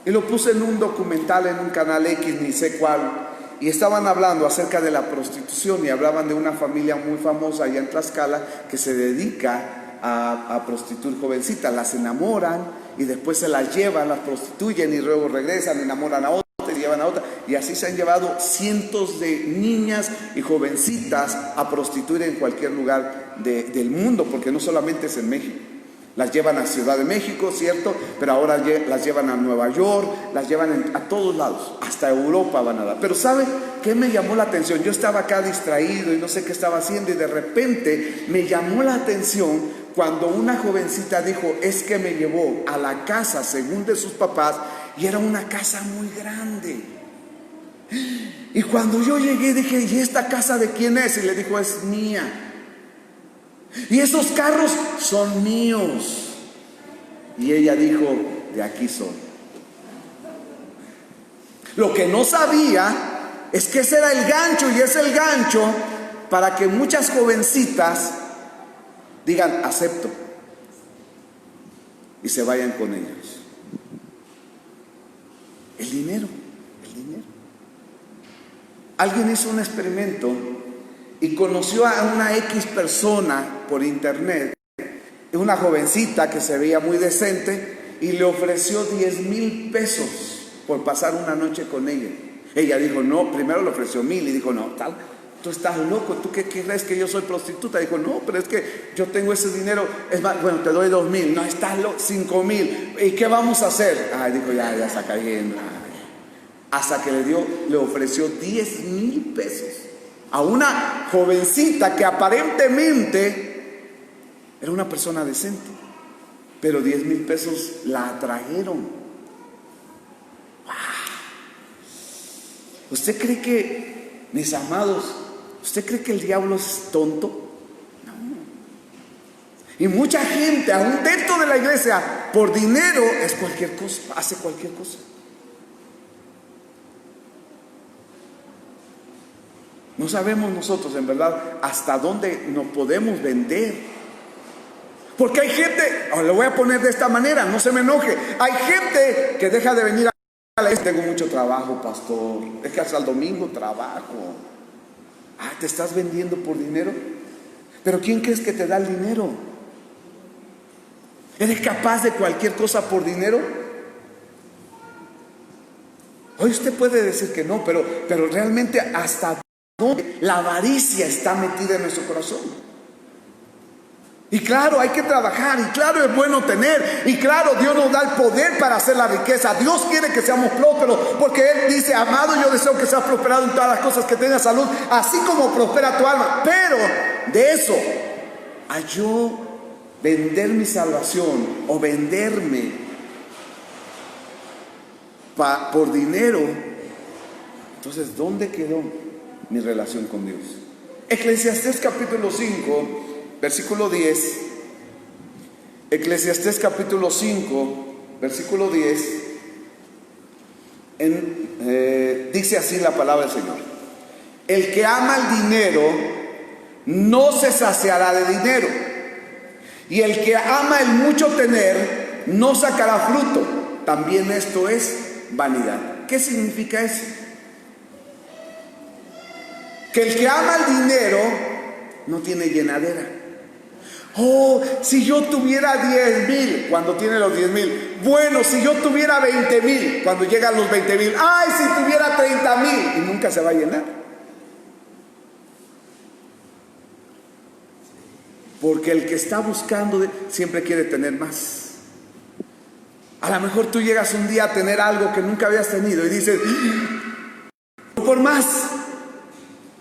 Y lo puse en un documental en un canal X, ni sé cuál, y estaban hablando acerca de la prostitución y hablaban de una familia muy famosa allá en Tlaxcala que se dedica a prostituir jovencitas. Las enamoran y después se las llevan, las prostituyen y luego regresan, enamoran a otra y llevan a otra, y así se han llevado cientos de niñas y jovencitas a prostituir en cualquier lugar del mundo, porque no solamente es en México. Las llevan a Ciudad de México, ¿cierto? Pero ahora las llevan a Nueva York, las llevan a todos lados, hasta Europa van a dar. Pero ¿sabe qué me llamó la atención? Yo estaba acá distraído y no sé qué estaba haciendo, y de repente me llamó la atención cuando una jovencita dijo, es que me llevó a la casa según de sus papás, y era una casa muy grande. Y cuando yo llegué dije, ¿y esta casa de quién es? Y le dijo, es mía. Y esos carros son míos. Y ella dijo, de aquí son. Lo que no sabía es que ese era el gancho, y es el gancho para que muchas jovencitas digan, acepto, y se vayan con ellos. El dinero. Alguien hizo un experimento y conoció a una X persona por internet, una jovencita que se veía muy decente, y le ofreció 10,000 pesos por pasar una noche con ella. Ella dijo, no, primero le ofreció 1,000 y dijo, no, tal, tú estás loco, ¿tú qué crees que yo soy prostituta? Dijo, no, pero es que yo tengo ese dinero, es más, bueno, te doy 2,000, no, estás loco, 5,000, ¿y qué vamos a hacer? Ay, dijo, ya está cayendo. Hasta que le ofreció 10,000 pesos a una jovencita que aparentemente era una persona decente, pero 10,000 pesos la atrajeron. ¡Wow! ¿Usted cree que, mis amados, usted cree que el diablo es tonto? No. Y mucha gente, aún dentro de la iglesia, por dinero es cualquier cosa, hace cualquier cosa. No sabemos nosotros en verdad hasta dónde nos podemos vender. Porque hay gente, lo voy a poner de esta manera, no se me enoje, hay gente que deja de venir a la iglesia. Tengo mucho trabajo, pastor, es que hasta el domingo trabajo. ¿Te estás vendiendo por dinero? ¿Pero quién crees que te da el dinero? ¿Eres capaz de cualquier cosa por dinero? Hoy usted puede decir que no, pero realmente hasta ¿dónde la avaricia está metida en nuestro corazón? Y claro, hay que trabajar, y claro, es bueno tener, y claro, Dios nos da el poder para hacer la riqueza. Dios quiere que seamos prósperos, porque Él dice, amado, yo deseo que seas prosperado en todas las cosas, que tengas salud, así como prospera tu alma. Pero de eso, a yo vender mi salvación o venderme por dinero, entonces, ¿dónde quedó mi relación con Dios? Eclesiastés capítulo 5, versículo 10. Eclesiastés capítulo 5, versículo 10. Dice así la palabra del Señor: el que ama el dinero no se saciará de dinero, y el que ama el mucho tener no sacará fruto. También esto es vanidad. ¿Qué significa eso? Que el que ama el dinero no tiene llenadera. Oh, si yo tuviera 10,000 cuando tiene los 10,000. Bueno, si yo tuviera 20,000 cuando llegan los 20,000. Ay, si tuviera 30,000, y nunca se va a llenar. Porque el que está buscando siempre quiere tener más. A lo mejor tú llegas un día a tener algo que nunca habías tenido y dices, por más.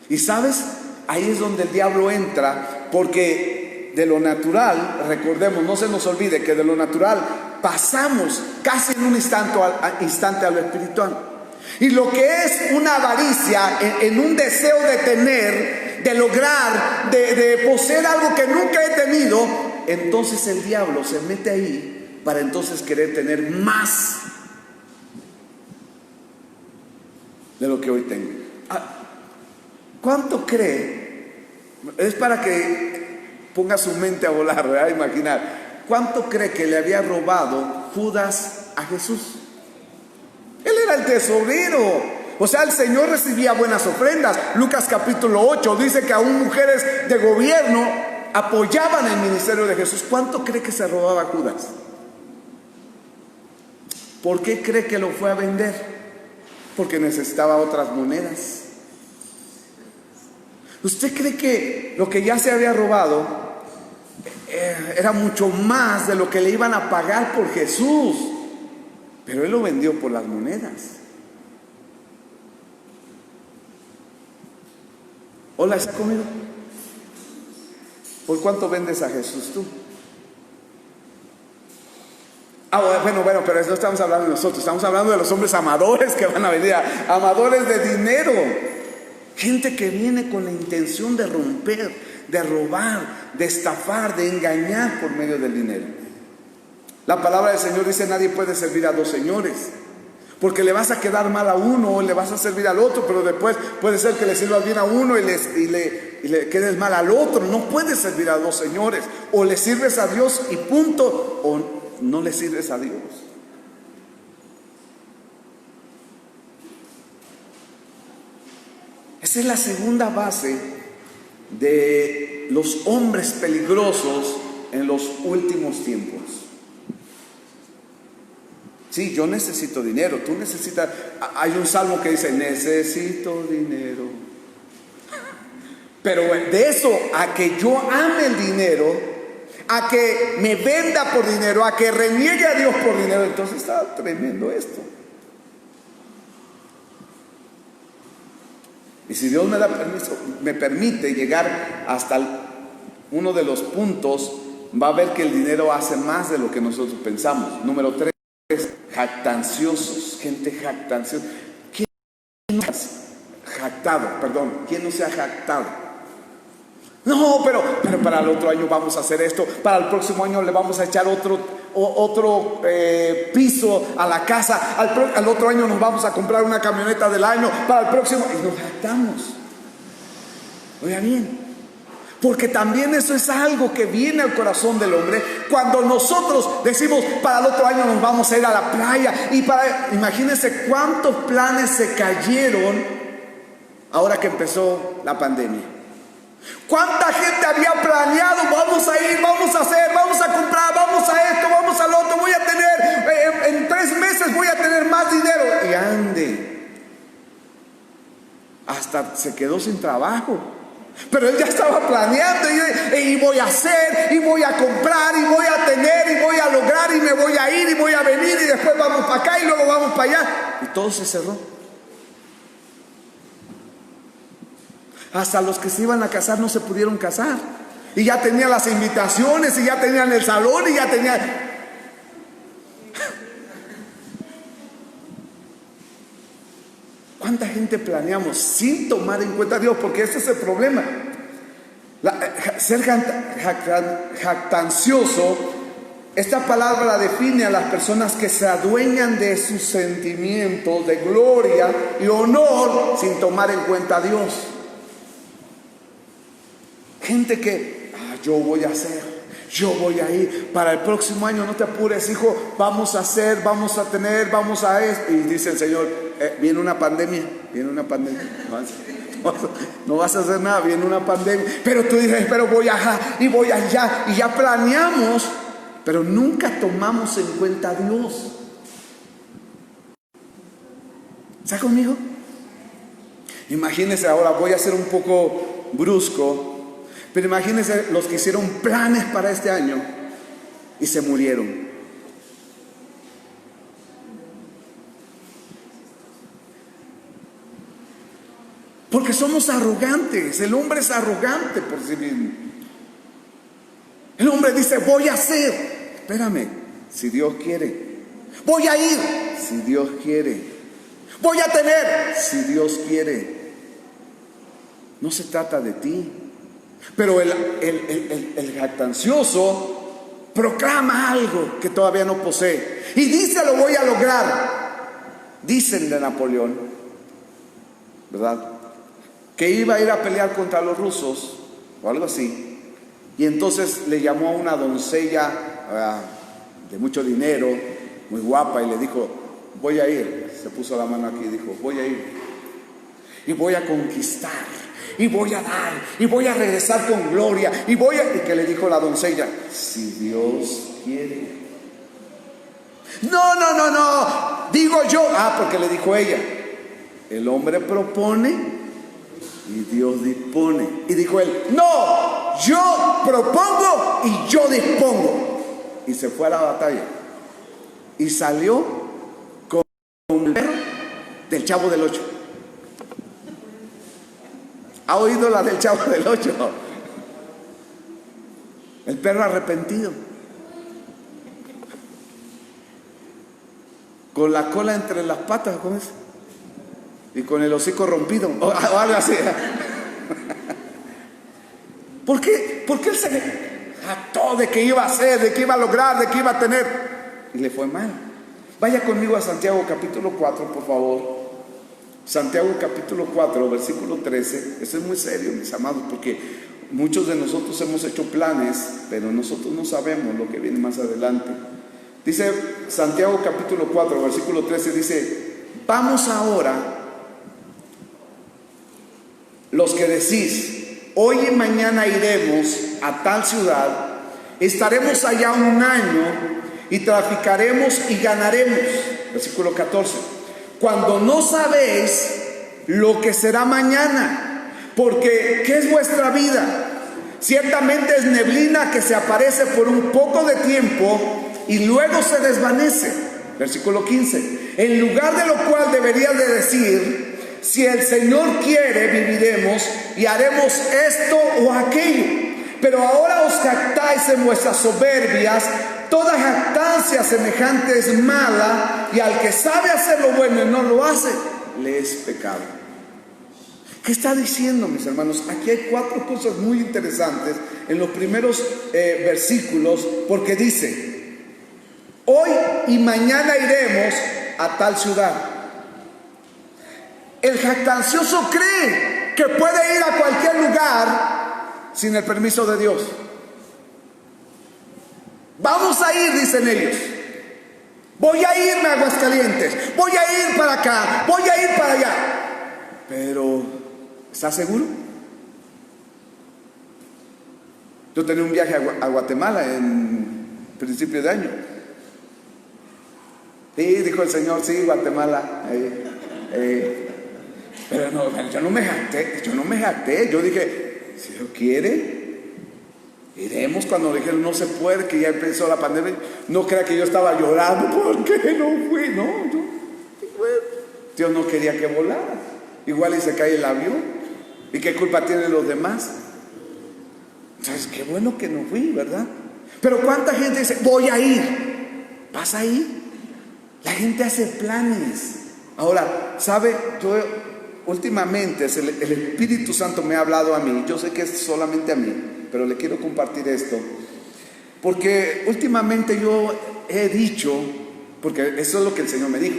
Y sabes, ahí es donde el diablo entra, porque de lo natural, recordemos, no se nos olvide que de lo natural pasamos casi en un instante a lo espiritual. Y lo que es una avaricia, en un deseo de tener, de lograr, de poseer algo que nunca he tenido, entonces el diablo se mete ahí para entonces querer tener más de lo que hoy tengo. ¿Cuánto cree? Es para que ponga su mente a volar, ¿verdad? Imaginar. ¿Cuánto cree que le había robado Judas a Jesús? Él era el tesorero. O sea, el Señor recibía buenas ofrendas. Lucas capítulo 8 dice que aún mujeres de gobierno apoyaban el ministerio de Jesús. ¿Cuánto cree que se robaba Judas? ¿Por qué cree que lo fue a vender? Porque necesitaba otras monedas. ¿Usted cree que lo que ya se había robado era mucho más de lo que le iban a pagar por Jesús? Pero él lo vendió por las monedas. Hola, ¿está conmigo? ¿Por cuánto vendes a Jesús tú? Bueno, pero no estamos hablando de nosotros, estamos hablando de los hombres amadores que van a venir, amadores de dinero. Gente que viene con la intención de romper, de robar, de estafar, de engañar por medio del dinero. La palabra del Señor dice: nadie puede servir a dos señores, porque le vas a quedar mal a uno o le vas a servir al otro, pero después puede ser que le sirvas bien a uno y le quedes mal al otro. No puedes servir a dos señores. O le sirves a Dios y punto, o no le sirves a Dios. Esa es la segunda base de los hombres peligrosos en los últimos tiempos. Sí, yo necesito dinero, tú necesitas. Hay un salmo que dice: necesito dinero. Pero de eso a que yo ame el dinero, a que me venda por dinero, a que reniegue a Dios por dinero, entonces está tremendo esto. Y si Dios me da permiso, me permite llegar hasta uno de los puntos, va a ver que el dinero hace más de lo que nosotros pensamos. Número 3, jactanciosos, gente jactanciosa. ¿Quién no se ha jactado? ¿Quién no se ha jactado? No, pero para el otro año vamos a hacer esto, para el próximo año le vamos a echar otro piso a la casa, al otro año nos vamos a comprar una camioneta del año, para el próximo, y nos jactamos. Oiga bien, porque también eso es algo que viene al corazón del hombre cuando nosotros decimos: para el otro año nos vamos a ir a la playa, imagínense cuántos planes se cayeron ahora que empezó la pandemia. ¿Cuánta gente había planeado? Vamos a ir, vamos a hacer, vamos a comprar, vamos a esto, vamos al otro, voy a tener, en 3 meses voy a tener más dinero. Y ande, hasta se quedó sin trabajo. Pero él ya estaba planeando y voy a hacer, y voy a comprar, y voy a tener, y voy a lograr, y me voy a ir, y voy a venir, y después vamos para acá, y luego vamos para allá. Y todo se cerró. Hasta los que se iban a casar no se pudieron casar. Y ya tenían las invitaciones, y ya tenían el salón, y ya tenían... ¿Cuánta gente planeamos sin tomar en cuenta a Dios? Porque ese es el problema. Ser jactancioso, esta palabra la define a las personas que se adueñan de sus sentimientos de gloria y honor sin tomar en cuenta a Dios. Gente que, yo voy a hacer, yo voy a ir, para el próximo año no te apures, hijo, vamos a hacer, vamos a tener, vamos a esto. Y dice el Señor: viene una pandemia, no vas a hacer nada, viene una pandemia. Pero tú dices: pero voy allá y voy allá, y ya planeamos, pero nunca tomamos en cuenta a Dios. ¿Está conmigo? Imagínense, ahora voy a ser un poco brusco, pero imagínense los que hicieron planes para este año y se murieron. Porque somos arrogantes. El hombre es arrogante por sí mismo. El hombre dice, voy a hacer. Espérame, si Dios quiere. Voy a ir, si Dios quiere. Voy a tener, si Dios quiere. No se trata de ti. Pero el jactancioso proclama algo que todavía no posee y dice, lo voy a lograr. Dicen de Napoleón, ¿verdad?, que iba a ir a pelear contra los rusos o algo así, y entonces le llamó a una doncella de mucho dinero, muy guapa, y le dijo, voy a ir. Se puso la mano aquí y dijo, voy a ir y voy a conquistar y voy a dar y voy a regresar con gloria y que le dijo la doncella, si Dios quiere. No, digo yo. Porque le dijo ella, el hombre propone y Dios dispone. Y dijo él, no, yo propongo y yo dispongo. Y se fue a la batalla y salió con el perro del Chavo del Ocho. ¿Ha oído la del Chavo del Ocho? El perro arrepentido, con la cola entre las patas, ¿cómo es? Y con el hocico rompido, o algo así. ¿Por qué? Porque él se jactó de que iba a hacer, de que iba a lograr, de que iba a tener, y le fue mal. Vaya conmigo a Santiago capítulo 4, por favor. Santiago capítulo 4, versículo 13. Eso es muy serio, mis amados, porque muchos de nosotros hemos hecho planes, pero nosotros no sabemos lo que viene más adelante. Dice Santiago capítulo 4, versículo 13, dice, vamos ahora, los que decís, hoy y mañana iremos a tal ciudad, estaremos allá un año y traficaremos y ganaremos. Versículo 14, cuando no sabéis lo que será mañana, porque ¿qué es vuestra vida? Ciertamente es neblina que se aparece por un poco de tiempo y luego se desvanece. Versículo 15, en lugar de lo cual deberías de decir, si el Señor quiere, viviremos y haremos esto o aquello. Pero ahora os jactáis en vuestras soberbias. Toda jactancia semejante es mala, y al que sabe hacer lo bueno y no lo hace, le es pecado. ¿Qué está diciendo, mis hermanos? Aquí hay 4 cosas muy interesantes en los primeros versículos, porque dice, hoy y mañana iremos a tal ciudad. El jactancioso cree que puede ir a cualquier lugar sin el permiso de Dios. Vamos a ir, dicen ellos. Voy a irme a Aguascalientes, voy a ir para acá, voy a ir para allá. Pero, ¿estás seguro? Yo tenía un viaje a Guatemala en principio de año. Sí, dijo el Señor, sí, Guatemala. Pero no, yo no me jacté. Yo dije, si Dios quiere, iremos. Cuando dijeron no se puede, que ya empezó la pandemia, no crea que yo estaba llorando, ¿por qué no fui? No, Dios no quería que volara. Igual y se cae el avión. ¿Y qué culpa tienen los demás? Entonces, qué bueno que no fui, ¿verdad? Pero ¿cuánta gente dice, voy a ir? ¿Vas a ir? La gente hace planes. Ahora, ¿sabe? Yo últimamente el Espíritu Santo me ha hablado a mí. Yo sé que es solamente a mí, pero le quiero compartir esto, porque últimamente yo he dicho, porque eso es lo que el Señor me dijo,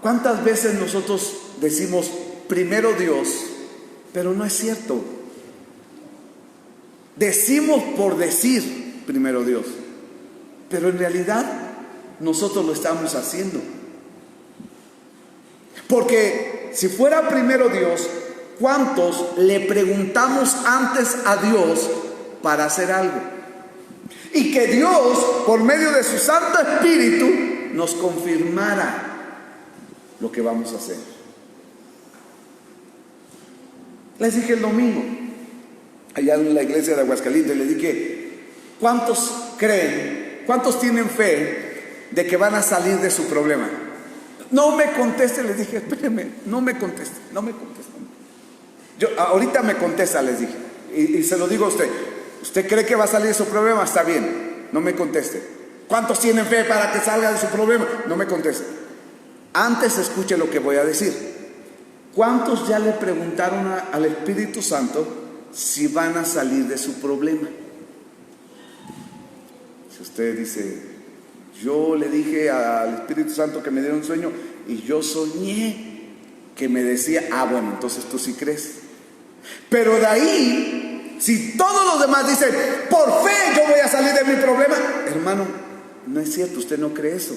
¿cuántas veces nosotros decimos primero Dios? Pero no es cierto. Decimos por decir primero Dios, pero en realidad nosotros lo estamos haciendo. Porque si fuera primero Dios, ¿cuántos le preguntamos antes a Dios para hacer algo? Y que Dios, por medio de su Santo Espíritu, nos confirmara lo que vamos a hacer. Les dije el domingo, allá en la iglesia de Aguascalientes, les dije, ¿cuántos creen, cuántos tienen fe de que van a salir de su problema? No me conteste, les dije, espérenme, no me conteste. Yo, ahorita me contesta, les dije, y se lo digo a usted. ¿Usted cree que va a salir de su problema? Está bien, no me conteste. ¿Cuántos tienen fe para que salga de su problema? No me conteste. Antes escuche lo que voy a decir. ¿Cuántos ya le preguntaron al Espíritu Santo si van a salir de su problema? Si usted dice, yo le dije al Espíritu Santo que me diera un sueño y yo soñé que me decía, bueno, entonces tú sí crees. Pero de ahí, si todos los demás dicen, por fe yo voy a salir de mi problema, hermano, no es cierto, usted no cree eso.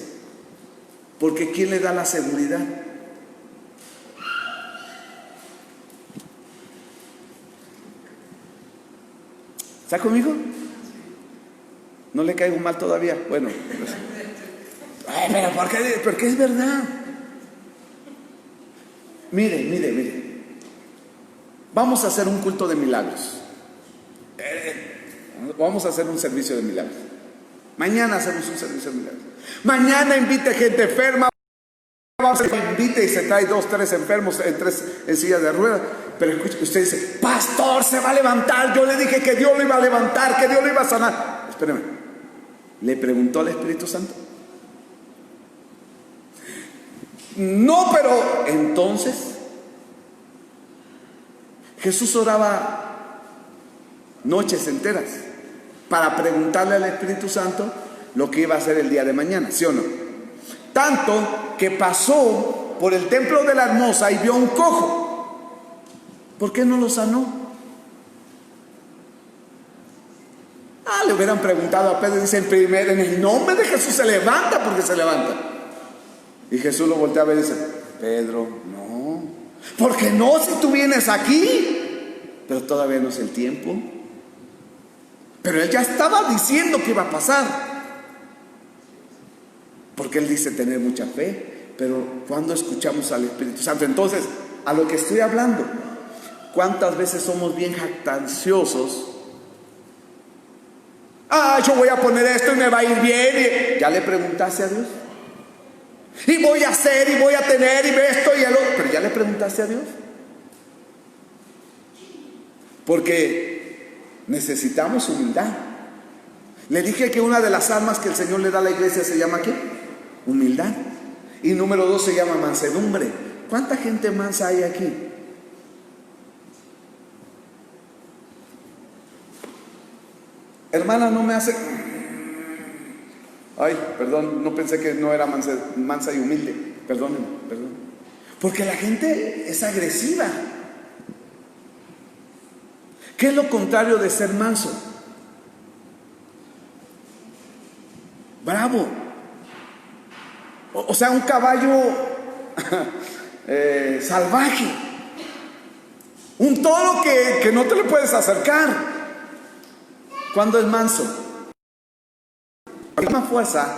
Porque ¿quién le da la seguridad? ¿Está conmigo? ¿No le caigo mal todavía? Bueno, pues, pero ¿por qué? Porque es verdad. Mire. Vamos a hacer un culto de milagros. Vamos a hacer un servicio de milagros. Mañana hacemos un servicio de milagros. Mañana invite gente enferma. Invite y se trae 2, 3 enfermos en sillas de ruedas. Pero escuche, usted dice, pastor, se va a levantar. Yo le dije que Dios lo iba a levantar, que Dios lo iba a sanar. Espéreme, ¿le preguntó al Espíritu Santo? No, pero entonces Jesús oraba noches enteras para preguntarle al Espíritu Santo lo que iba a hacer el día de mañana, ¿sí o no? Tanto que pasó por el templo de la Hermosa y vio un cojo. ¿Por qué no lo sanó? Le hubieran preguntado a Pedro, dice en el nombre de Jesús se levanta, porque se levanta. Y Jesús lo voltea a ver y dice, Pedro, no. ¿Por qué no si tú vienes aquí? Pero todavía no es el tiempo. Pero él ya estaba diciendo que iba a pasar. Porque él dice tener mucha fe. Pero cuando escuchamos al Espíritu Santo, entonces, a lo que estoy hablando, ¿cuántas veces somos bien jactanciosos? Yo voy a poner esto y me va a ir bien. ¿Ya le preguntaste a Dios? Y voy a hacer y voy a tener y esto y el otro. Pero ¿ya le preguntaste a Dios? Porque necesitamos humildad. Le dije que una de las armas que el Señor le da a la iglesia se llama ¿qué? Humildad. Y número 2 se llama mansedumbre. ¿Cuánta gente mansa hay aquí? Hermana, no me hace... Ay, perdón, no pensé que no era mansa y humilde. Perdón. Porque la gente es agresiva. ¿Qué es lo contrario de ser manso? Bravo. O sea, un caballo salvaje. Un toro que no te le puedes acercar. ¿Cuándo es manso? Hay más fuerza,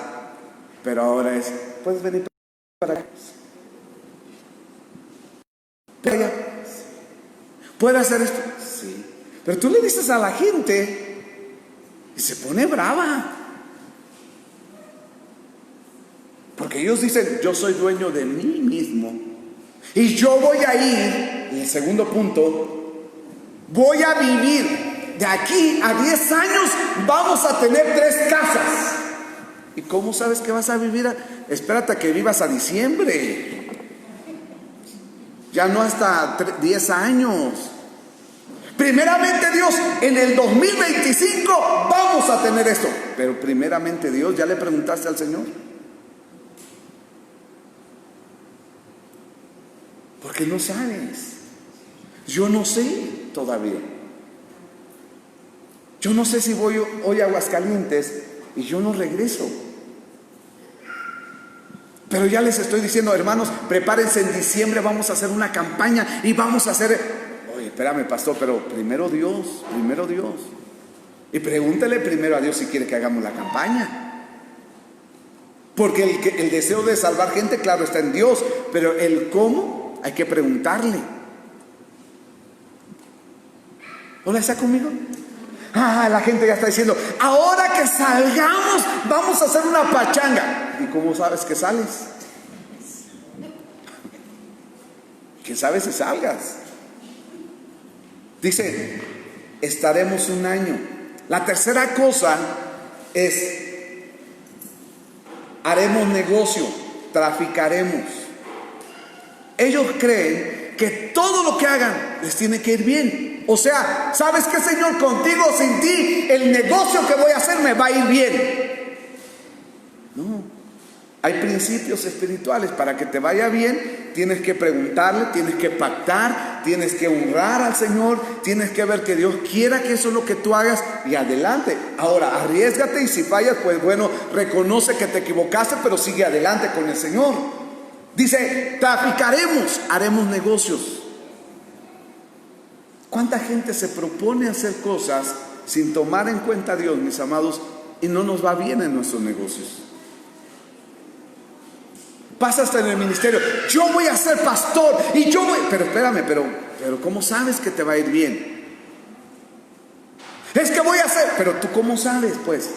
pero ahora es, puedes venir para acá. ¿Puede hacer esto? Sí. Pero tú le dices a la gente y se pone brava. Porque ellos dicen, yo soy dueño de mí mismo. Y yo voy a ir, y el segundo punto, voy a vivir. De aquí a 10 años vamos a tener 3 casas. ¿Y cómo sabes que vas a vivir? Espérate a que vivas a diciembre. Ya no hasta 10 años. Primeramente Dios, en el 2025 vamos a tener esto. Pero primeramente Dios, ¿ya le preguntaste al Señor? Porque no sabes. Yo no sé todavía. Yo no sé si voy hoy a Aguascalientes y yo no regreso. Pero ya les estoy diciendo, hermanos, prepárense, en diciembre vamos a hacer una campaña y vamos a hacer... Oye, espérame, pastor, pero primero Dios. Y pregúntele primero a Dios si quiere que hagamos la campaña. Porque el deseo de salvar gente, claro, está en Dios, pero el cómo hay que preguntarle. ¿Hola, está conmigo? La gente ya está diciendo, ahora que salgamos, vamos a hacer una pachanga. ¿Y cómo sabes que sales? ¿Quién sabe si salgas? Dice, estaremos un año. La tercera cosa es, haremos negocio, traficaremos. Ellos creen que todo lo que hagan les tiene que ir bien. O sea, ¿sabes qué, Señor? Contigo o sin ti, el negocio que voy a hacer me va a ir bien. No, hay principios espirituales. Para que te vaya bien, tienes que preguntarle, tienes que pactar, tienes que honrar al Señor, tienes que ver que Dios quiera que eso es lo que tú hagas y adelante. Ahora, arriésgate y si fallas, pues bueno, reconoce que te equivocaste, pero sigue adelante con el Señor. Dice, traficaremos, haremos negocios. ¿Cuánta gente se propone hacer cosas sin tomar en cuenta a Dios, mis amados, y no nos va bien en nuestros negocios? Pasa hasta en el ministerio, yo voy a ser pastor y yo voy, pero espérame, pero ¿cómo sabes que te va a ir bien? Es que voy a hacer, pero tú ¿cómo sabes, pues?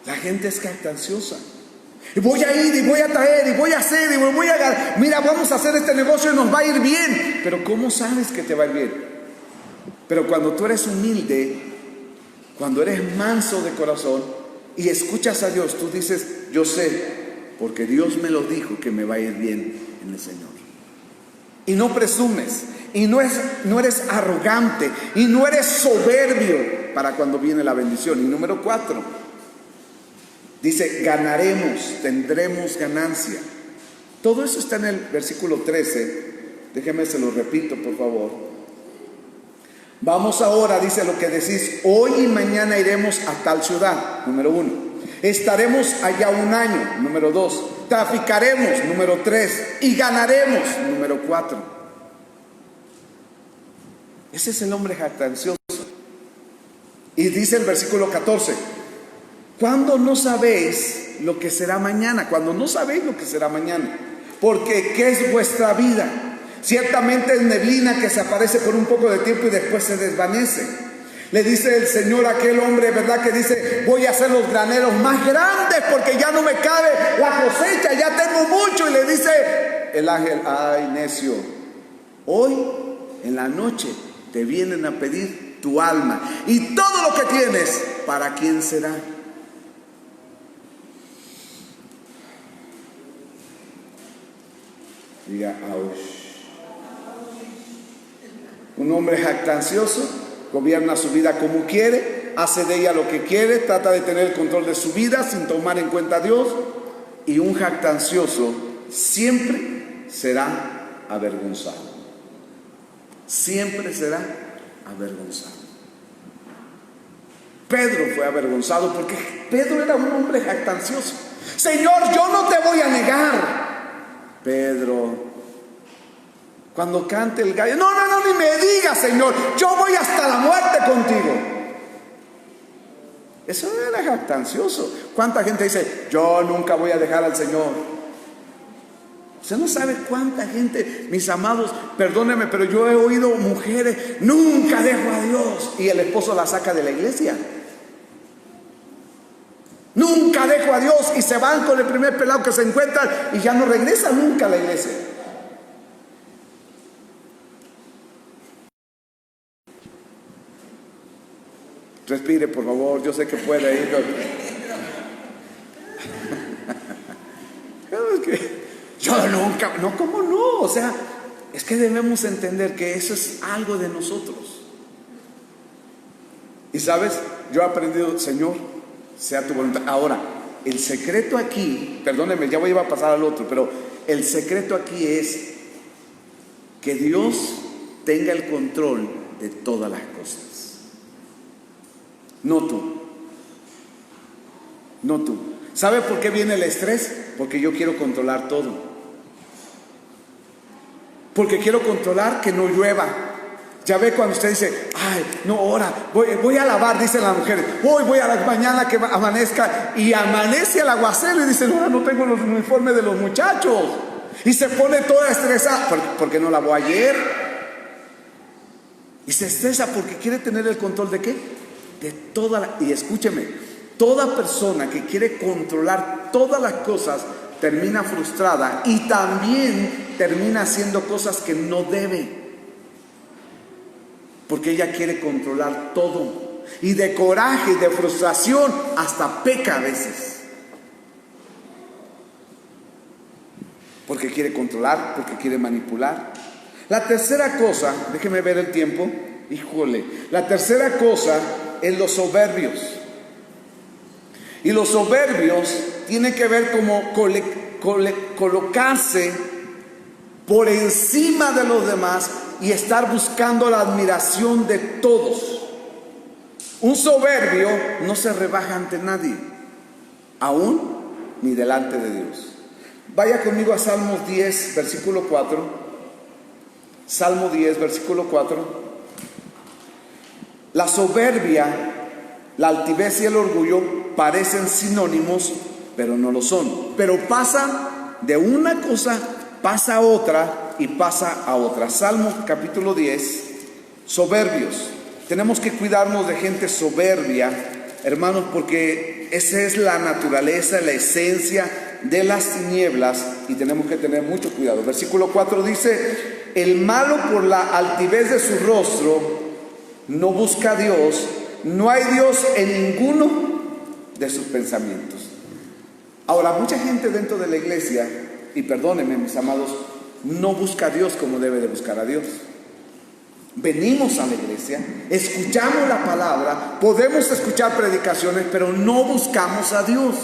La gente es jactanciosa. Y voy a ir y voy a traer y voy a hacer y voy a... Mira, vamos a hacer este negocio y nos va a ir bien. Pero ¿cómo sabes que te va a ir bien? Pero cuando tú eres humilde, cuando eres manso de corazón y escuchas a Dios, tú dices, yo sé, porque Dios me lo dijo que me va a ir bien en el Señor. Y no presumes, y no eres arrogante, y no eres soberbio para cuando viene la bendición. Y número 4, dice, ganaremos, tendremos ganancia. Todo eso está en el versículo 13. Déjeme, se lo repito, por favor. Vamos ahora, dice lo que decís, hoy y mañana iremos a tal ciudad, número 1. Estaremos allá un año, número 2. Traficaremos, número 3. Y ganaremos, número 4. Ese es el hombre jactancioso. Y dice el versículo 14. Cuando no sabéis lo que será mañana, cuando no sabéis lo que será mañana, porque ¿qué es vuestra vida? Ciertamente es neblina que se aparece por un poco de tiempo y después se desvanece. Le dice el Señor a aquel hombre, ¿verdad? Que dice, voy a hacer los graneros más grandes porque ya no me cabe la cosecha, ya tengo mucho. Y le dice el ángel, ay necio, hoy en la noche te vienen a pedir tu alma y todo lo que tienes, ¿para quién será? Diga, aush. Un hombre jactancioso gobierna su vida como quiere, hace de ella lo que quiere, trata de tener el control de su vida sin tomar en cuenta a Dios. Y un jactancioso siempre será avergonzado. Siempre será avergonzado. Pedro fue avergonzado porque Pedro era un hombre jactancioso. Señor, yo no te voy a negar. Pedro, cuando cante el gallo, no, ni me digas, Señor, yo voy hasta la muerte contigo. Eso era jactancioso. ¿Cuánta gente dice, yo nunca voy a dejar al Señor? Usted no sabe cuánta gente, mis amados, perdónenme, pero yo he oído mujeres, nunca dejo a Dios, y el esposo la saca de la iglesia. Nunca dejo a Dios, y se van con el primer pelado que se encuentran y ya no regresan nunca a la iglesia. Respire, por favor, yo sé que puede ir. Yo nunca, no, ¿cómo no? O sea, es que debemos entender que eso es algo de nosotros. Y sabes, yo he aprendido, Señor, sea tu voluntad. Ahora, el secreto aquí, perdóneme, ya voy a pasar al otro, pero el secreto aquí es que Dios tenga el control de todas las cosas. No tú. No tú. ¿Sabe por qué viene el estrés? Porque yo quiero controlar todo. Porque quiero controlar que no llueva. Ya ve cuando usted dice, ay, no, ahora voy a lavar, dicen las mujeres, hoy voy a la mañana que amanezca, y amanece el aguacero y dice, no tengo los uniformes de los muchachos, y se pone toda estresada, porque no lavó ayer, y se estresa porque quiere tener el control de ¿qué? De y escúcheme, toda persona que quiere controlar todas las cosas termina frustrada y también termina haciendo cosas que no debe. porque ella quiere controlar todo. Y de coraje y de frustración hasta peca a veces. Porque quiere controlar, porque quiere manipular. La tercera cosa, déjeme ver el tiempo. Híjole, la tercera cosa es los soberbios. Y los soberbios tienen que ver como colocarse por encima de los demás y estar buscando la admiración de todos. Un soberbio no se rebaja ante nadie, aún ni delante de Dios. Vaya conmigo a Salmos 10, versículo 4. Salmo 10, versículo 4. La soberbia, la altivez y el orgullo parecen sinónimos, pero no lo son. Pero pasa de una cosa, pasa a otra y pasa a otra. Salmo capítulo 10, soberbios. Tenemos que cuidarnos de gente soberbia, hermanos, porque esa es la naturaleza, la esencia de las tinieblas y tenemos que tener mucho cuidado. Versículo 4 dice: el malo por la altivez de su rostro no busca a Dios, no hay Dios en ninguno de sus pensamientos. Ahora, mucha gente dentro de la iglesia, y perdónenme mis amados, no busca a Dios como debe de buscar a Dios. Venimos a la iglesia, escuchamos la palabra, podemos escuchar predicaciones, pero no buscamos a Dios.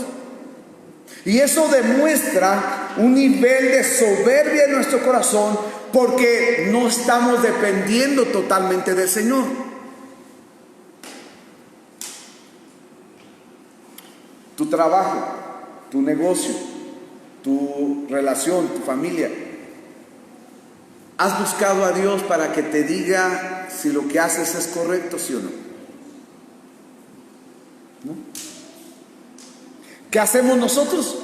Y eso demuestra un nivel de soberbia en nuestro corazón, porque no estamos dependiendo totalmente del Señor. Tu trabajo, tu negocio, tu relación, tu familia. ¿Has buscado a Dios para que te diga si lo que haces es correcto, sí o no? ¿No? ¿Qué hacemos nosotros?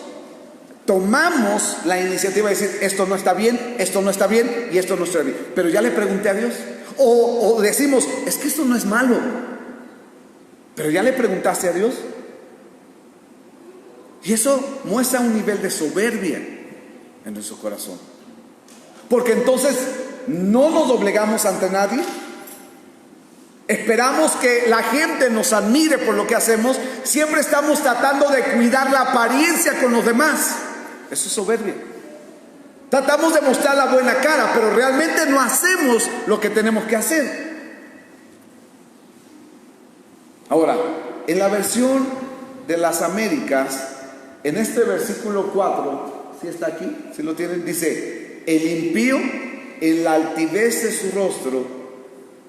Tomamos la iniciativa de decir: esto no está bien, esto no está bien y esto no está bien. Pero ya le pregunté a Dios. O decimos: es que esto no es malo. Pero ya le preguntaste a Dios. Y eso muestra un nivel de soberbia en nuestro corazón. Porque entonces no nos doblegamos ante nadie. Esperamos que la gente nos admire por lo que hacemos. Siempre estamos tratando de cuidar la apariencia con los demás. Eso es soberbia. Tratamos de mostrar la buena cara, pero realmente no hacemos lo que tenemos que hacer. Ahora, en la versión de las Américas, en este versículo 4, ¿sí está aquí? ¿Sí lo tienen? Dice: el impío en la altivez de su rostro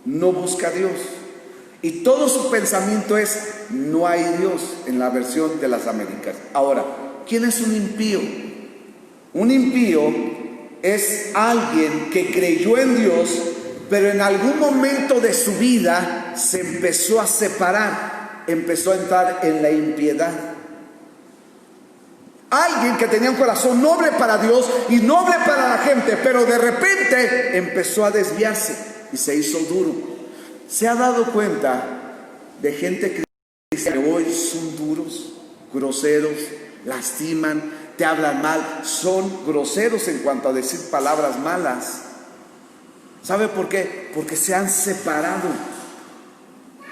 no busca a Dios, y todo su pensamiento es: no hay Dios, en la versión de las Américas. Ahora, ¿quién es un impío? Un impío es alguien que creyó en Dios, pero en algún momento de su vida se empezó a separar, empezó a entrar en la impiedad. Alguien que tenía un corazón noble para Dios y noble para la gente, pero de repente empezó a desviarse y se hizo duro. ¿Se ha dado cuenta de gente que hoy son duros, groseros, lastiman, te hablan mal, son groseros en cuanto a decir palabras malas? ¿Sabe por qué? Porque se han separado.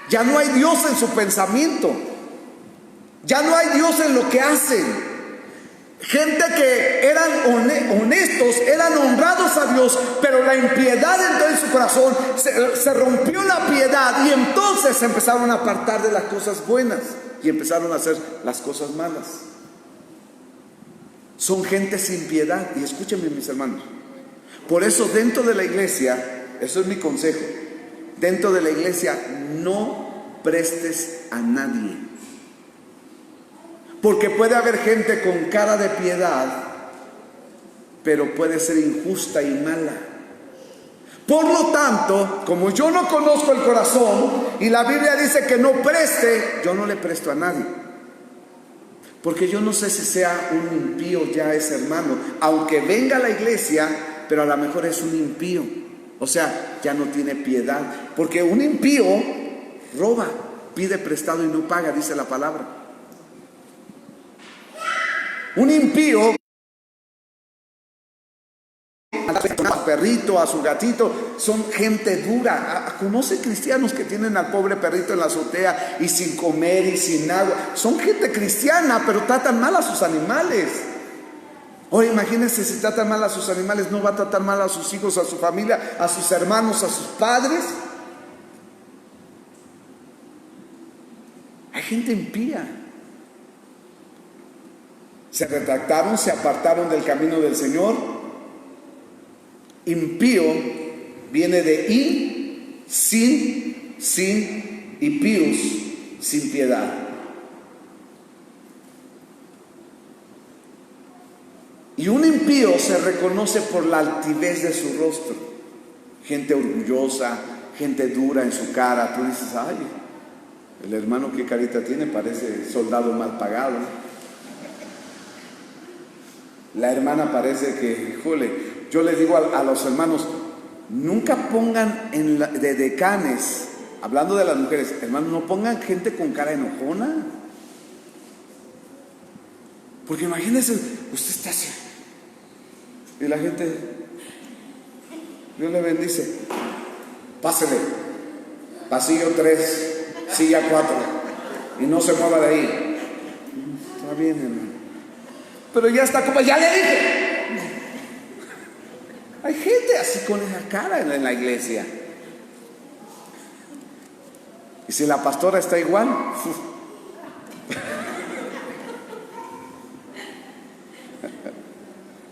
Ya no hay Dios en su pensamiento. Ya no hay Dios en lo que hacen. Gente que eran honestos, eran honrados a Dios, pero la impiedad entró en su corazón, se rompió la piedad y entonces se empezaron a apartar de las cosas buenas y empezaron a hacer las cosas malas. Son gente sin piedad. Y escúchenme, mis hermanos, por eso dentro de la iglesia, eso es mi consejo, dentro de la iglesia no prestes a nadie. Porque puede haber gente con cara de piedad, pero puede ser injusta y mala. Por lo tanto, como yo no conozco el corazón y la Biblia dice que no preste, yo no le presto a nadie. Porque yo no sé si sea un impío ya ese hermano, aunque venga a la iglesia, pero a lo mejor es un impío. O sea, ya no tiene piedad. Porque un impío roba, pide prestado y no paga, dice la palabra. Un impío perrito, a su gatito. Son gente dura. Conoce cristianos que tienen al pobre perrito en la azotea y sin comer y sin agua. Son gente cristiana, pero tratan mal a sus animales. Ahora imagínense, si tratan mal a sus animales, ¿no va a tratar mal a sus hijos, a su familia, a sus hermanos, a sus padres? Hay gente impía. Se retractaron, se apartaron del camino del Señor. Impío viene de in, sin y pius, sin piedad. Y un impío se reconoce por la altivez de su rostro. Gente orgullosa, gente dura en su cara. Tú dices, ay, el hermano qué carita tiene, parece soldado mal pagado. La hermana parece que, híjole, yo le digo a los hermanos, nunca pongan de decanes, hablando de las mujeres, hermanos, no pongan gente con cara enojona. Porque imagínense, usted está así, y la gente, Dios le bendice, pásele, pasillo 3, silla 4, y no se mueva de ahí. Está bien, hermano. Pero ya está como, ya le dije. Hay gente así con esa cara en la iglesia. Y si la pastora está igual,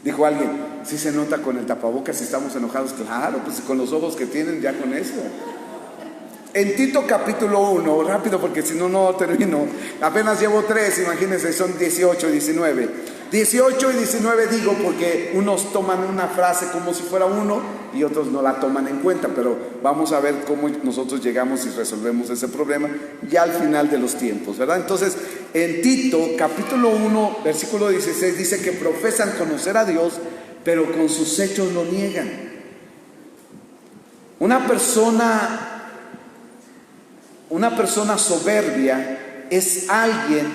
dijo alguien, sí se nota con el tapabocas si estamos enojados. Claro, pues con los ojos que tienen, ya con eso. En Tito capítulo 1, rápido porque si no, no termino. Apenas llevo 3, imagínense, son 18 y 19. 18 y 19 digo porque unos toman una frase como si fuera uno y otros no la toman en cuenta, pero vamos a ver cómo nosotros llegamos y resolvemos ese problema ya al final de los tiempos, ¿verdad? Entonces, en Tito capítulo 1, versículo 16 dice que profesan conocer a Dios, pero con sus hechos lo niegan. Una persona soberbia es alguien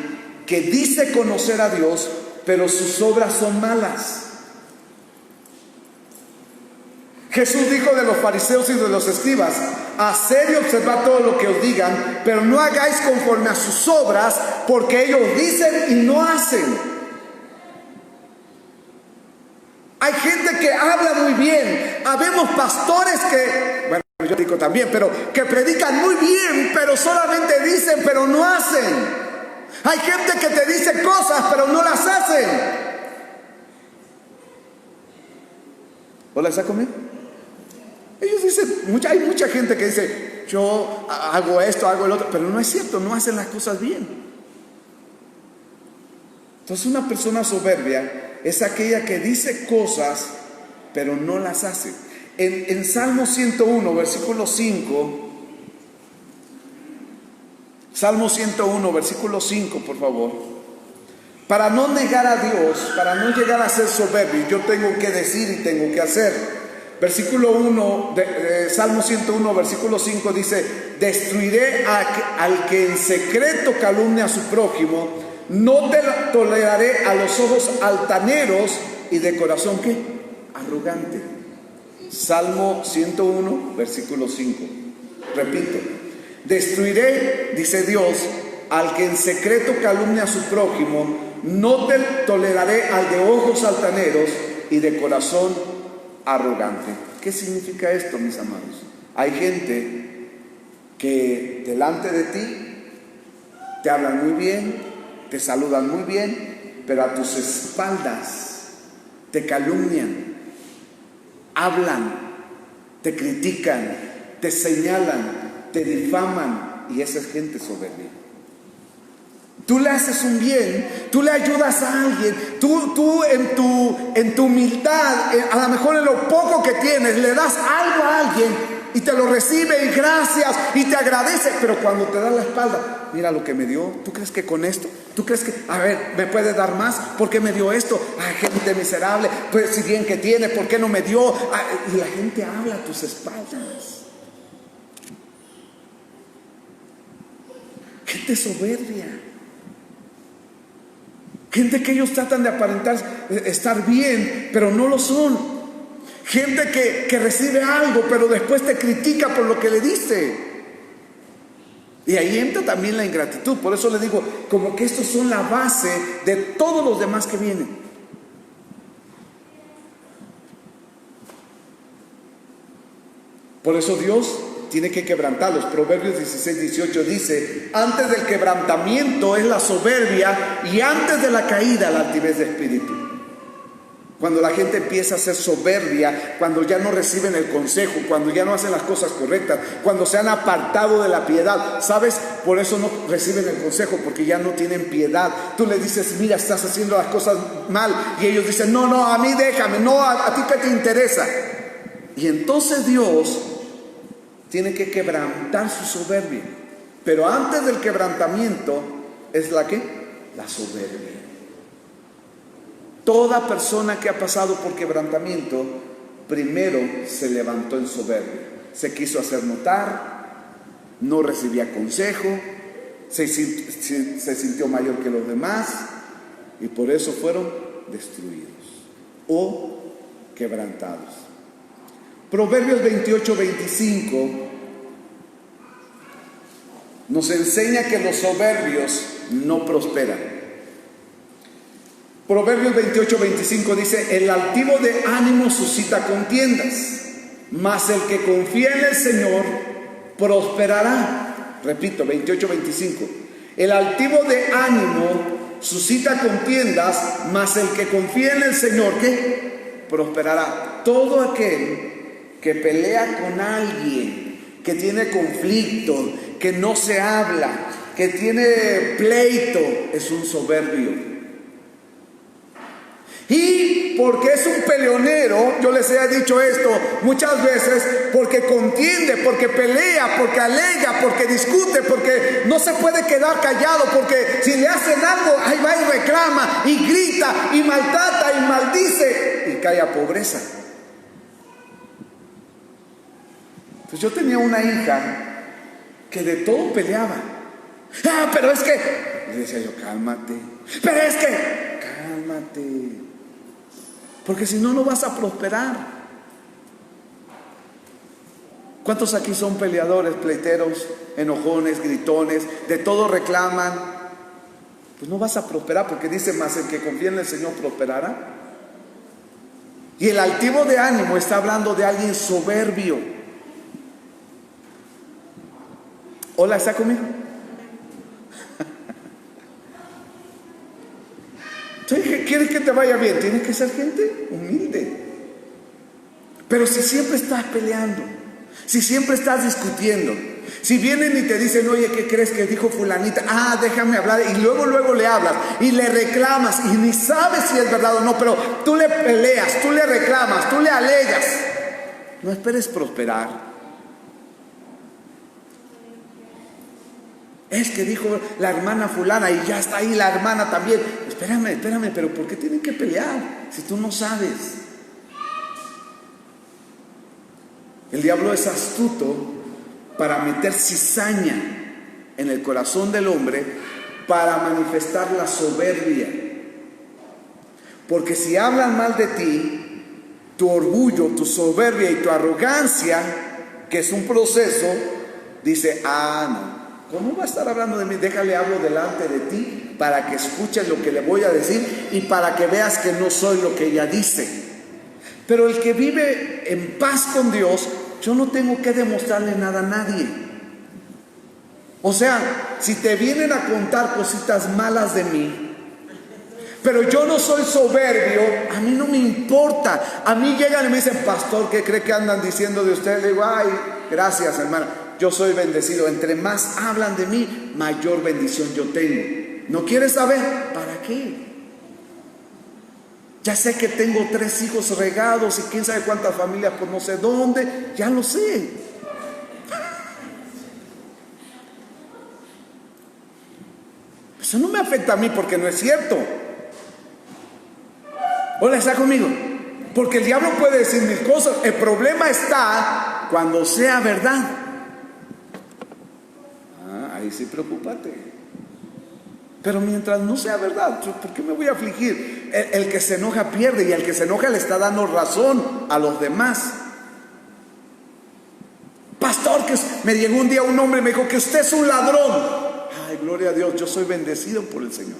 que dice conocer a Dios, pero sus obras son malas. Jesús dijo de los fariseos y de los escribas: haced y observad todo lo que os digan, pero no hagáis conforme a sus obras, porque ellos dicen y no hacen. Hay gente que habla muy bien. Habemos pastores que, bueno, yo digo también, pero que predican muy bien, pero solamente dicen, pero no hacen. Hay gente que te dice cosas, pero no las hacen. ¿Hola, está conmigo? Ellos dicen, hay mucha gente que dice, yo hago esto, hago el otro, pero no es cierto, no hacen las cosas bien. Entonces, una persona soberbia es aquella que dice cosas, pero no las hace. En Salmo 101, versículo 5, Salmo 101, versículo 5, por favor. Para no negar a Dios, para no llegar a ser soberbio, yo tengo que decir y tengo que hacer. Versículo 1, Salmo 101, versículo 5 dice: destruiré al que en secreto calumnia a su prójimo, no te toleraré a los ojos altaneros y de corazón, ¿qué? Arrogante. Salmo 101, versículo 5. Repito: destruiré, dice Dios, al que en secreto calumnia a su prójimo, no te toleraré al de ojos altaneros y de corazón arrogante. ¿Qué significa esto, mis amados? Hay gente que delante de ti te hablan muy bien, te saludan muy bien, pero a tus espaldas te calumnian, hablan, te critican, te señalan, te difaman, y esa es gente soberbia. Tú le haces un bien, tú le ayudas a alguien, tú en tu humildad, a lo mejor en lo poco que tienes, le das algo a alguien y te lo recibe y gracias y te agradece, pero cuando te da la espalda, mira lo que me dio. ¿Tú crees que con esto? ¿Tú crees que, a ver, me puede dar más? ¿Por qué me dio esto? Ay, gente miserable, pues si bien que tiene, ¿por qué no me dio? Y la gente habla a tus espaldas. Gente soberbia. Gente que ellos tratan de aparentar estar bien, pero no lo son. Gente que recibe algo, pero después te critica por lo que le diste. Y ahí entra también la ingratitud. Por eso le digo, como que estos son la base de todos los demás que vienen. Por eso Dios tiene que quebrantarlos. Proverbios 16:18 dice: antes del quebrantamiento es la soberbia, y antes de la caída la altivez de espíritu. Cuando la gente empieza a ser soberbia, cuando ya no reciben el consejo, cuando ya no hacen las cosas correctas, cuando se han apartado de la piedad, ¿sabes? Por eso no reciben el consejo, porque ya no tienen piedad. Tú les dices: mira, estás haciendo las cosas mal, y ellos dicen: no, a mí déjame, no, a ti qué te interesa. Y entonces Dios tiene que quebrantar su soberbia. Pero antes del quebrantamiento es la soberbia. Toda persona que ha pasado por quebrantamiento primero se levantó en soberbia. Se quiso hacer notar, no recibía consejo, se sintió mayor que los demás, y por eso fueron destruidos o quebrantados. Proverbios 28:25 nos enseña que los soberbios no prosperan. Proverbios 28:25 dice: el altivo de ánimo suscita contiendas, mas el que confía en el Señor prosperará. Repito, 28:25. El altivo de ánimo suscita contiendas, mas el que confía en el Señor, ¿qué? Prosperará. Todo aquel que pelea con alguien, que tiene conflicto, que no se habla, que tiene pleito, es un soberbio. Y porque es un peleonero, yo les he dicho esto muchas veces, porque contiende, porque pelea, porque alega, porque discute, porque no se puede quedar callado, porque si le hacen algo, ahí va y reclama, y grita, y maltrata, y maldice, y cae a pobreza. Pues yo tenía una hija que de todo peleaba. Pero es que, le decía yo: cálmate. Pero es que, cálmate. Porque si no, no vas a prosperar. ¿Cuántos aquí son peleadores, pleiteros, enojones, gritones, de todo reclaman? Pues no vas a prosperar, porque dice: más el que confía en el Señor prosperará. Y el altivo de ánimo está hablando de alguien soberbio. Hola, ¿está conmigo? ¿Quieres que te vaya bien? Tienes que ser gente humilde. Pero si siempre estás peleando, si siempre estás discutiendo, si vienen y te dicen: oye, ¿qué crees que dijo fulanita? Déjame hablar. Y luego le hablas y le reclamas y ni sabes si es verdad o no, pero tú le peleas, tú le reclamas, tú le alegas. No esperes prosperar. Es que dijo la hermana fulana y ya está ahí la hermana también. Espérame, pero ¿por qué tienen que pelear si tú no sabes? El diablo es astuto para meter cizaña en el corazón del hombre, para manifestar la soberbia. Porque si hablan mal de ti, tu orgullo, tu soberbia y tu arrogancia, que es un proceso, dice: no, ¿cómo va a estar hablando de mí? Déjale, hablo delante de ti para que escuches lo que le voy a decir y para que veas que no soy lo que ella dice. Pero el que vive en paz con Dios, yo no tengo que demostrarle nada a nadie. O sea, si te vienen a contar cositas malas de mí, pero yo no soy soberbio, a mí no me importa. A mí llegan y me dicen: pastor, ¿qué cree que andan diciendo de usted? Le digo: ay, gracias, hermano. Yo soy bendecido. Entre más hablan de mí, mayor bendición yo tengo. ¿No quieres saber? ¿Para qué? Ya sé que tengo 3 hijos regados y quién sabe cuántas familias por no sé dónde. Ya lo sé. Eso no me afecta a mí, porque no es cierto. Hola, ¿está conmigo? Porque el diablo puede decir 1000 cosas. El problema está cuando sea verdad. Ahí sí, preocúpate. Pero mientras no sea verdad, ¿por qué me voy a afligir? El que se enoja pierde, y el que se enoja le está dando razón a los demás. Pastor, que me llegó un día un hombre y me dijo que usted es un ladrón. Ay, gloria a Dios, yo soy bendecido por el Señor.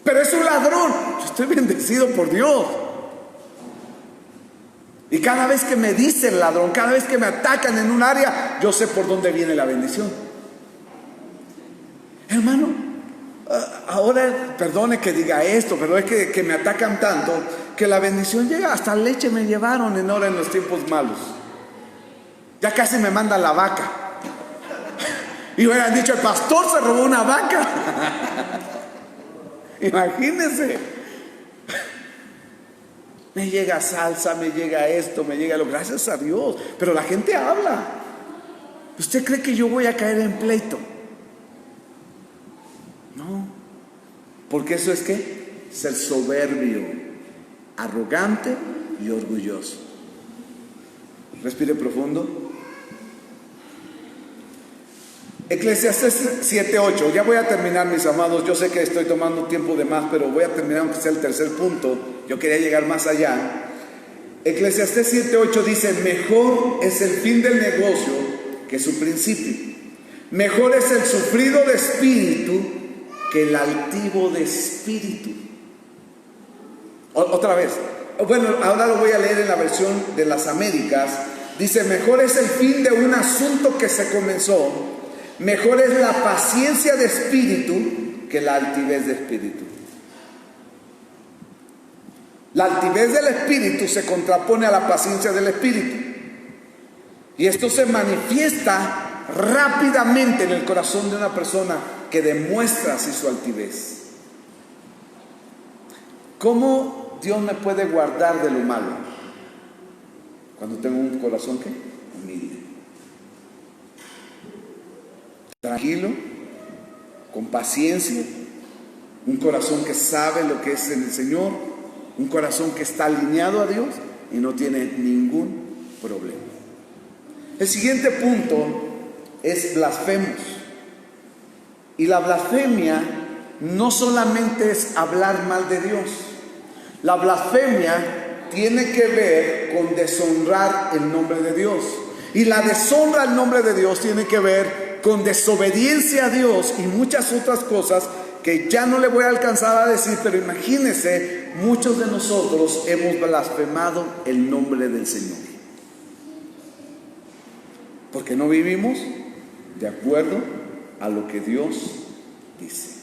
Pero es un ladrón, yo estoy bendecido por Dios. Y cada vez que me dice el ladrón, cada vez que me atacan en un área, yo sé por dónde viene la bendición. Hermano, ahora, perdone que diga esto, pero es que me atacan tanto que la bendición llega. Hasta leche me llevaron en los tiempos malos. Ya casi me mandan la vaca. Y hubieran dicho, el pastor se robó una vaca. Imagínense. Me llega salsa, me llega esto, me llega lo. Gracias a Dios. Pero la gente habla. ¿Usted cree que yo voy a caer en pleito? No. Porque eso es ¿qué? Ser soberbio, arrogante y orgulloso. Respire profundo. Eclesiastés 7:8. Ya voy a terminar, mis amados. Yo sé que estoy tomando tiempo de más, pero voy a terminar aunque sea el tercer punto. Yo quería llegar más allá. Eclesiastés 7:8 dice: mejor es el fin del negocio que su principio. Mejor es el sufrido de espíritu que el altivo de espíritu. Otra vez. Bueno, ahora lo voy a leer en la versión de las Américas. Dice: mejor es el fin de un asunto que se comenzó. Mejor es la paciencia de espíritu que la altivez de espíritu. La altivez del espíritu se contrapone a la paciencia del espíritu. Y esto se manifiesta rápidamente en el corazón de una persona que demuestra así su altivez. ¿Cómo Dios me puede guardar de lo malo? Cuando tengo un corazón ¿qué? Humilde, tranquilo, con paciencia, un corazón que sabe lo que es en el Señor, un corazón que está alineado a Dios y no tiene ningún problema. El siguiente punto es blasfemos. Y la blasfemia no solamente es hablar mal de Dios. La blasfemia tiene que ver con deshonrar el nombre de Dios. Y la deshonra al nombre de Dios tiene que ver con desobediencia a Dios y muchas otras cosas que ya no le voy a alcanzar a decir, pero imagínense, muchos de nosotros hemos blasfemado el nombre del Señor. Porque no vivimos de acuerdo a lo que Dios dice.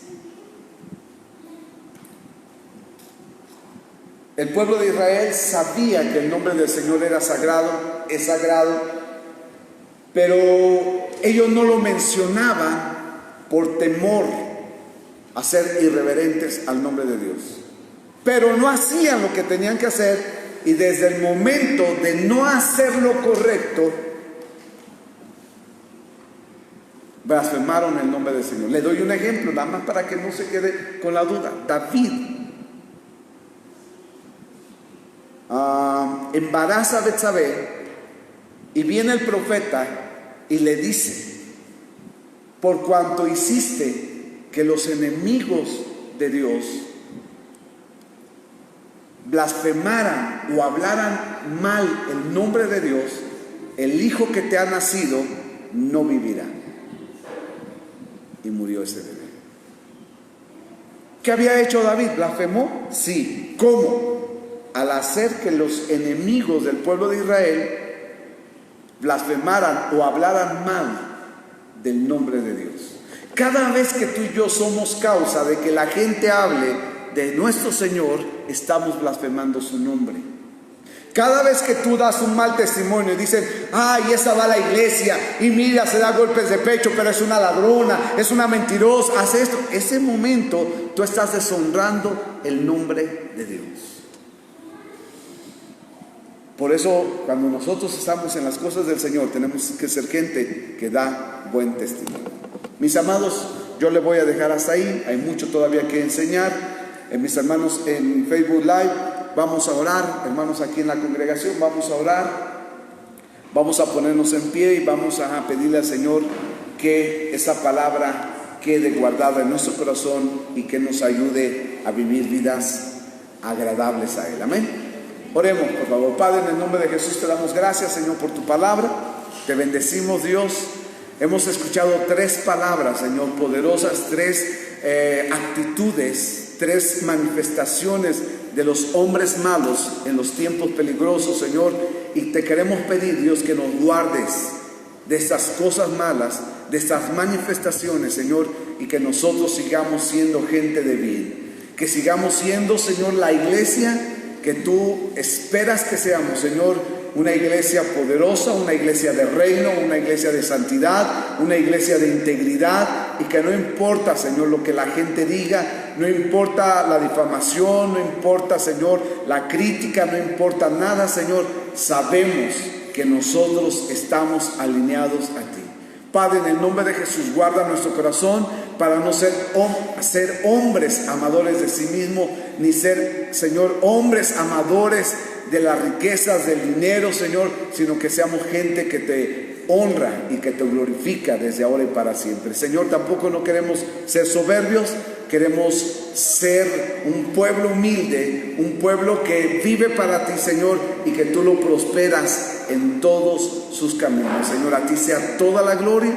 El pueblo de Israel sabía que el nombre del Señor era sagrado, es sagrado, pero ellos no lo mencionaban por temor a ser irreverentes al nombre de Dios. Pero no hacían lo que tenían que hacer, y desde el momento de no hacer lo correcto, blasfemaron el nombre del Señor. Le doy un ejemplo, nada más para que no se quede con la duda. David embaraza a Betsabé, y viene el profeta y le dice: por cuanto hiciste que los enemigos de Dios blasfemaran o hablaran mal el nombre de Dios, el hijo que te ha nacido no vivirá. Y murió ese bebé. ¿Qué había hecho David? ¿Blasfemó? Sí. ¿Cómo? Al hacer que los enemigos del pueblo de Israel blasfemaran o hablaran mal del nombre de Dios. Cada vez que tú y yo somos causa de que la gente hable de nuestro Señor, estamos blasfemando su nombre. Cada vez que tú das un mal testimonio y dicen: ay, esa va a la iglesia y mira, se da golpes de pecho, pero es una ladrona, es una mentirosa, hace esto. Ese momento tú estás deshonrando el nombre de Dios. Por eso, cuando nosotros estamos en las cosas del Señor, tenemos que ser gente que da buen testimonio. Mis amados, yo le voy a dejar hasta ahí. Hay mucho todavía que enseñar. Mis hermanos en Facebook Live, vamos a orar. Hermanos aquí en la congregación, vamos a orar. Vamos a ponernos en pie y vamos a pedirle al Señor que esa palabra quede guardada en nuestro corazón y que nos ayude a vivir vidas agradables a Él. Amén. Oremos, por favor. Padre, en el nombre de Jesús te damos gracias, Señor, por tu palabra. Te bendecimos, Dios. Hemos escuchado 3 palabras, Señor, poderosas, 3 actitudes, 3 manifestaciones de los hombres malos en los tiempos peligrosos, Señor. Y te queremos pedir, Dios, que nos guardes de estas cosas malas, de estas manifestaciones, Señor, y que nosotros sigamos siendo gente de bien. Que sigamos siendo, Señor, la iglesia que tú esperas que seamos, Señor. Una iglesia poderosa, una iglesia de reino, una iglesia de santidad, una iglesia de integridad, y que no importa, Señor, lo que la gente diga, no importa la difamación, no importa, Señor, la crítica, no importa nada, Señor, sabemos que nosotros estamos alineados a ti. Padre, en el nombre de Jesús, guarda nuestro corazón para no ser hombres amadores de sí mismo, ni ser, Señor, hombres amadores de las riquezas, del dinero, Señor, sino que seamos gente que te honra y que te glorifica desde ahora y para siempre. Señor, tampoco no queremos ser soberbios, queremos ser un pueblo humilde, un pueblo que vive para ti, Señor, y que tú lo prosperas en todos sus caminos. Señor, a ti sea toda la gloria,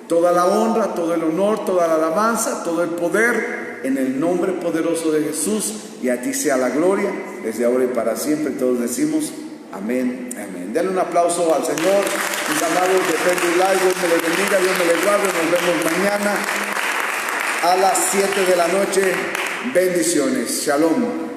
toda la honra, todo el honor, toda la alabanza, todo el poder, en el nombre poderoso de Jesús, y a ti sea la gloria desde ahora y para siempre. Todos decimos amén, amén. Denle un aplauso al Señor. Mis amados de Facebook Live, Dios me les bendiga, Dios me les guarde. Nos vemos mañana a las 7 de la noche. Bendiciones. Shalom.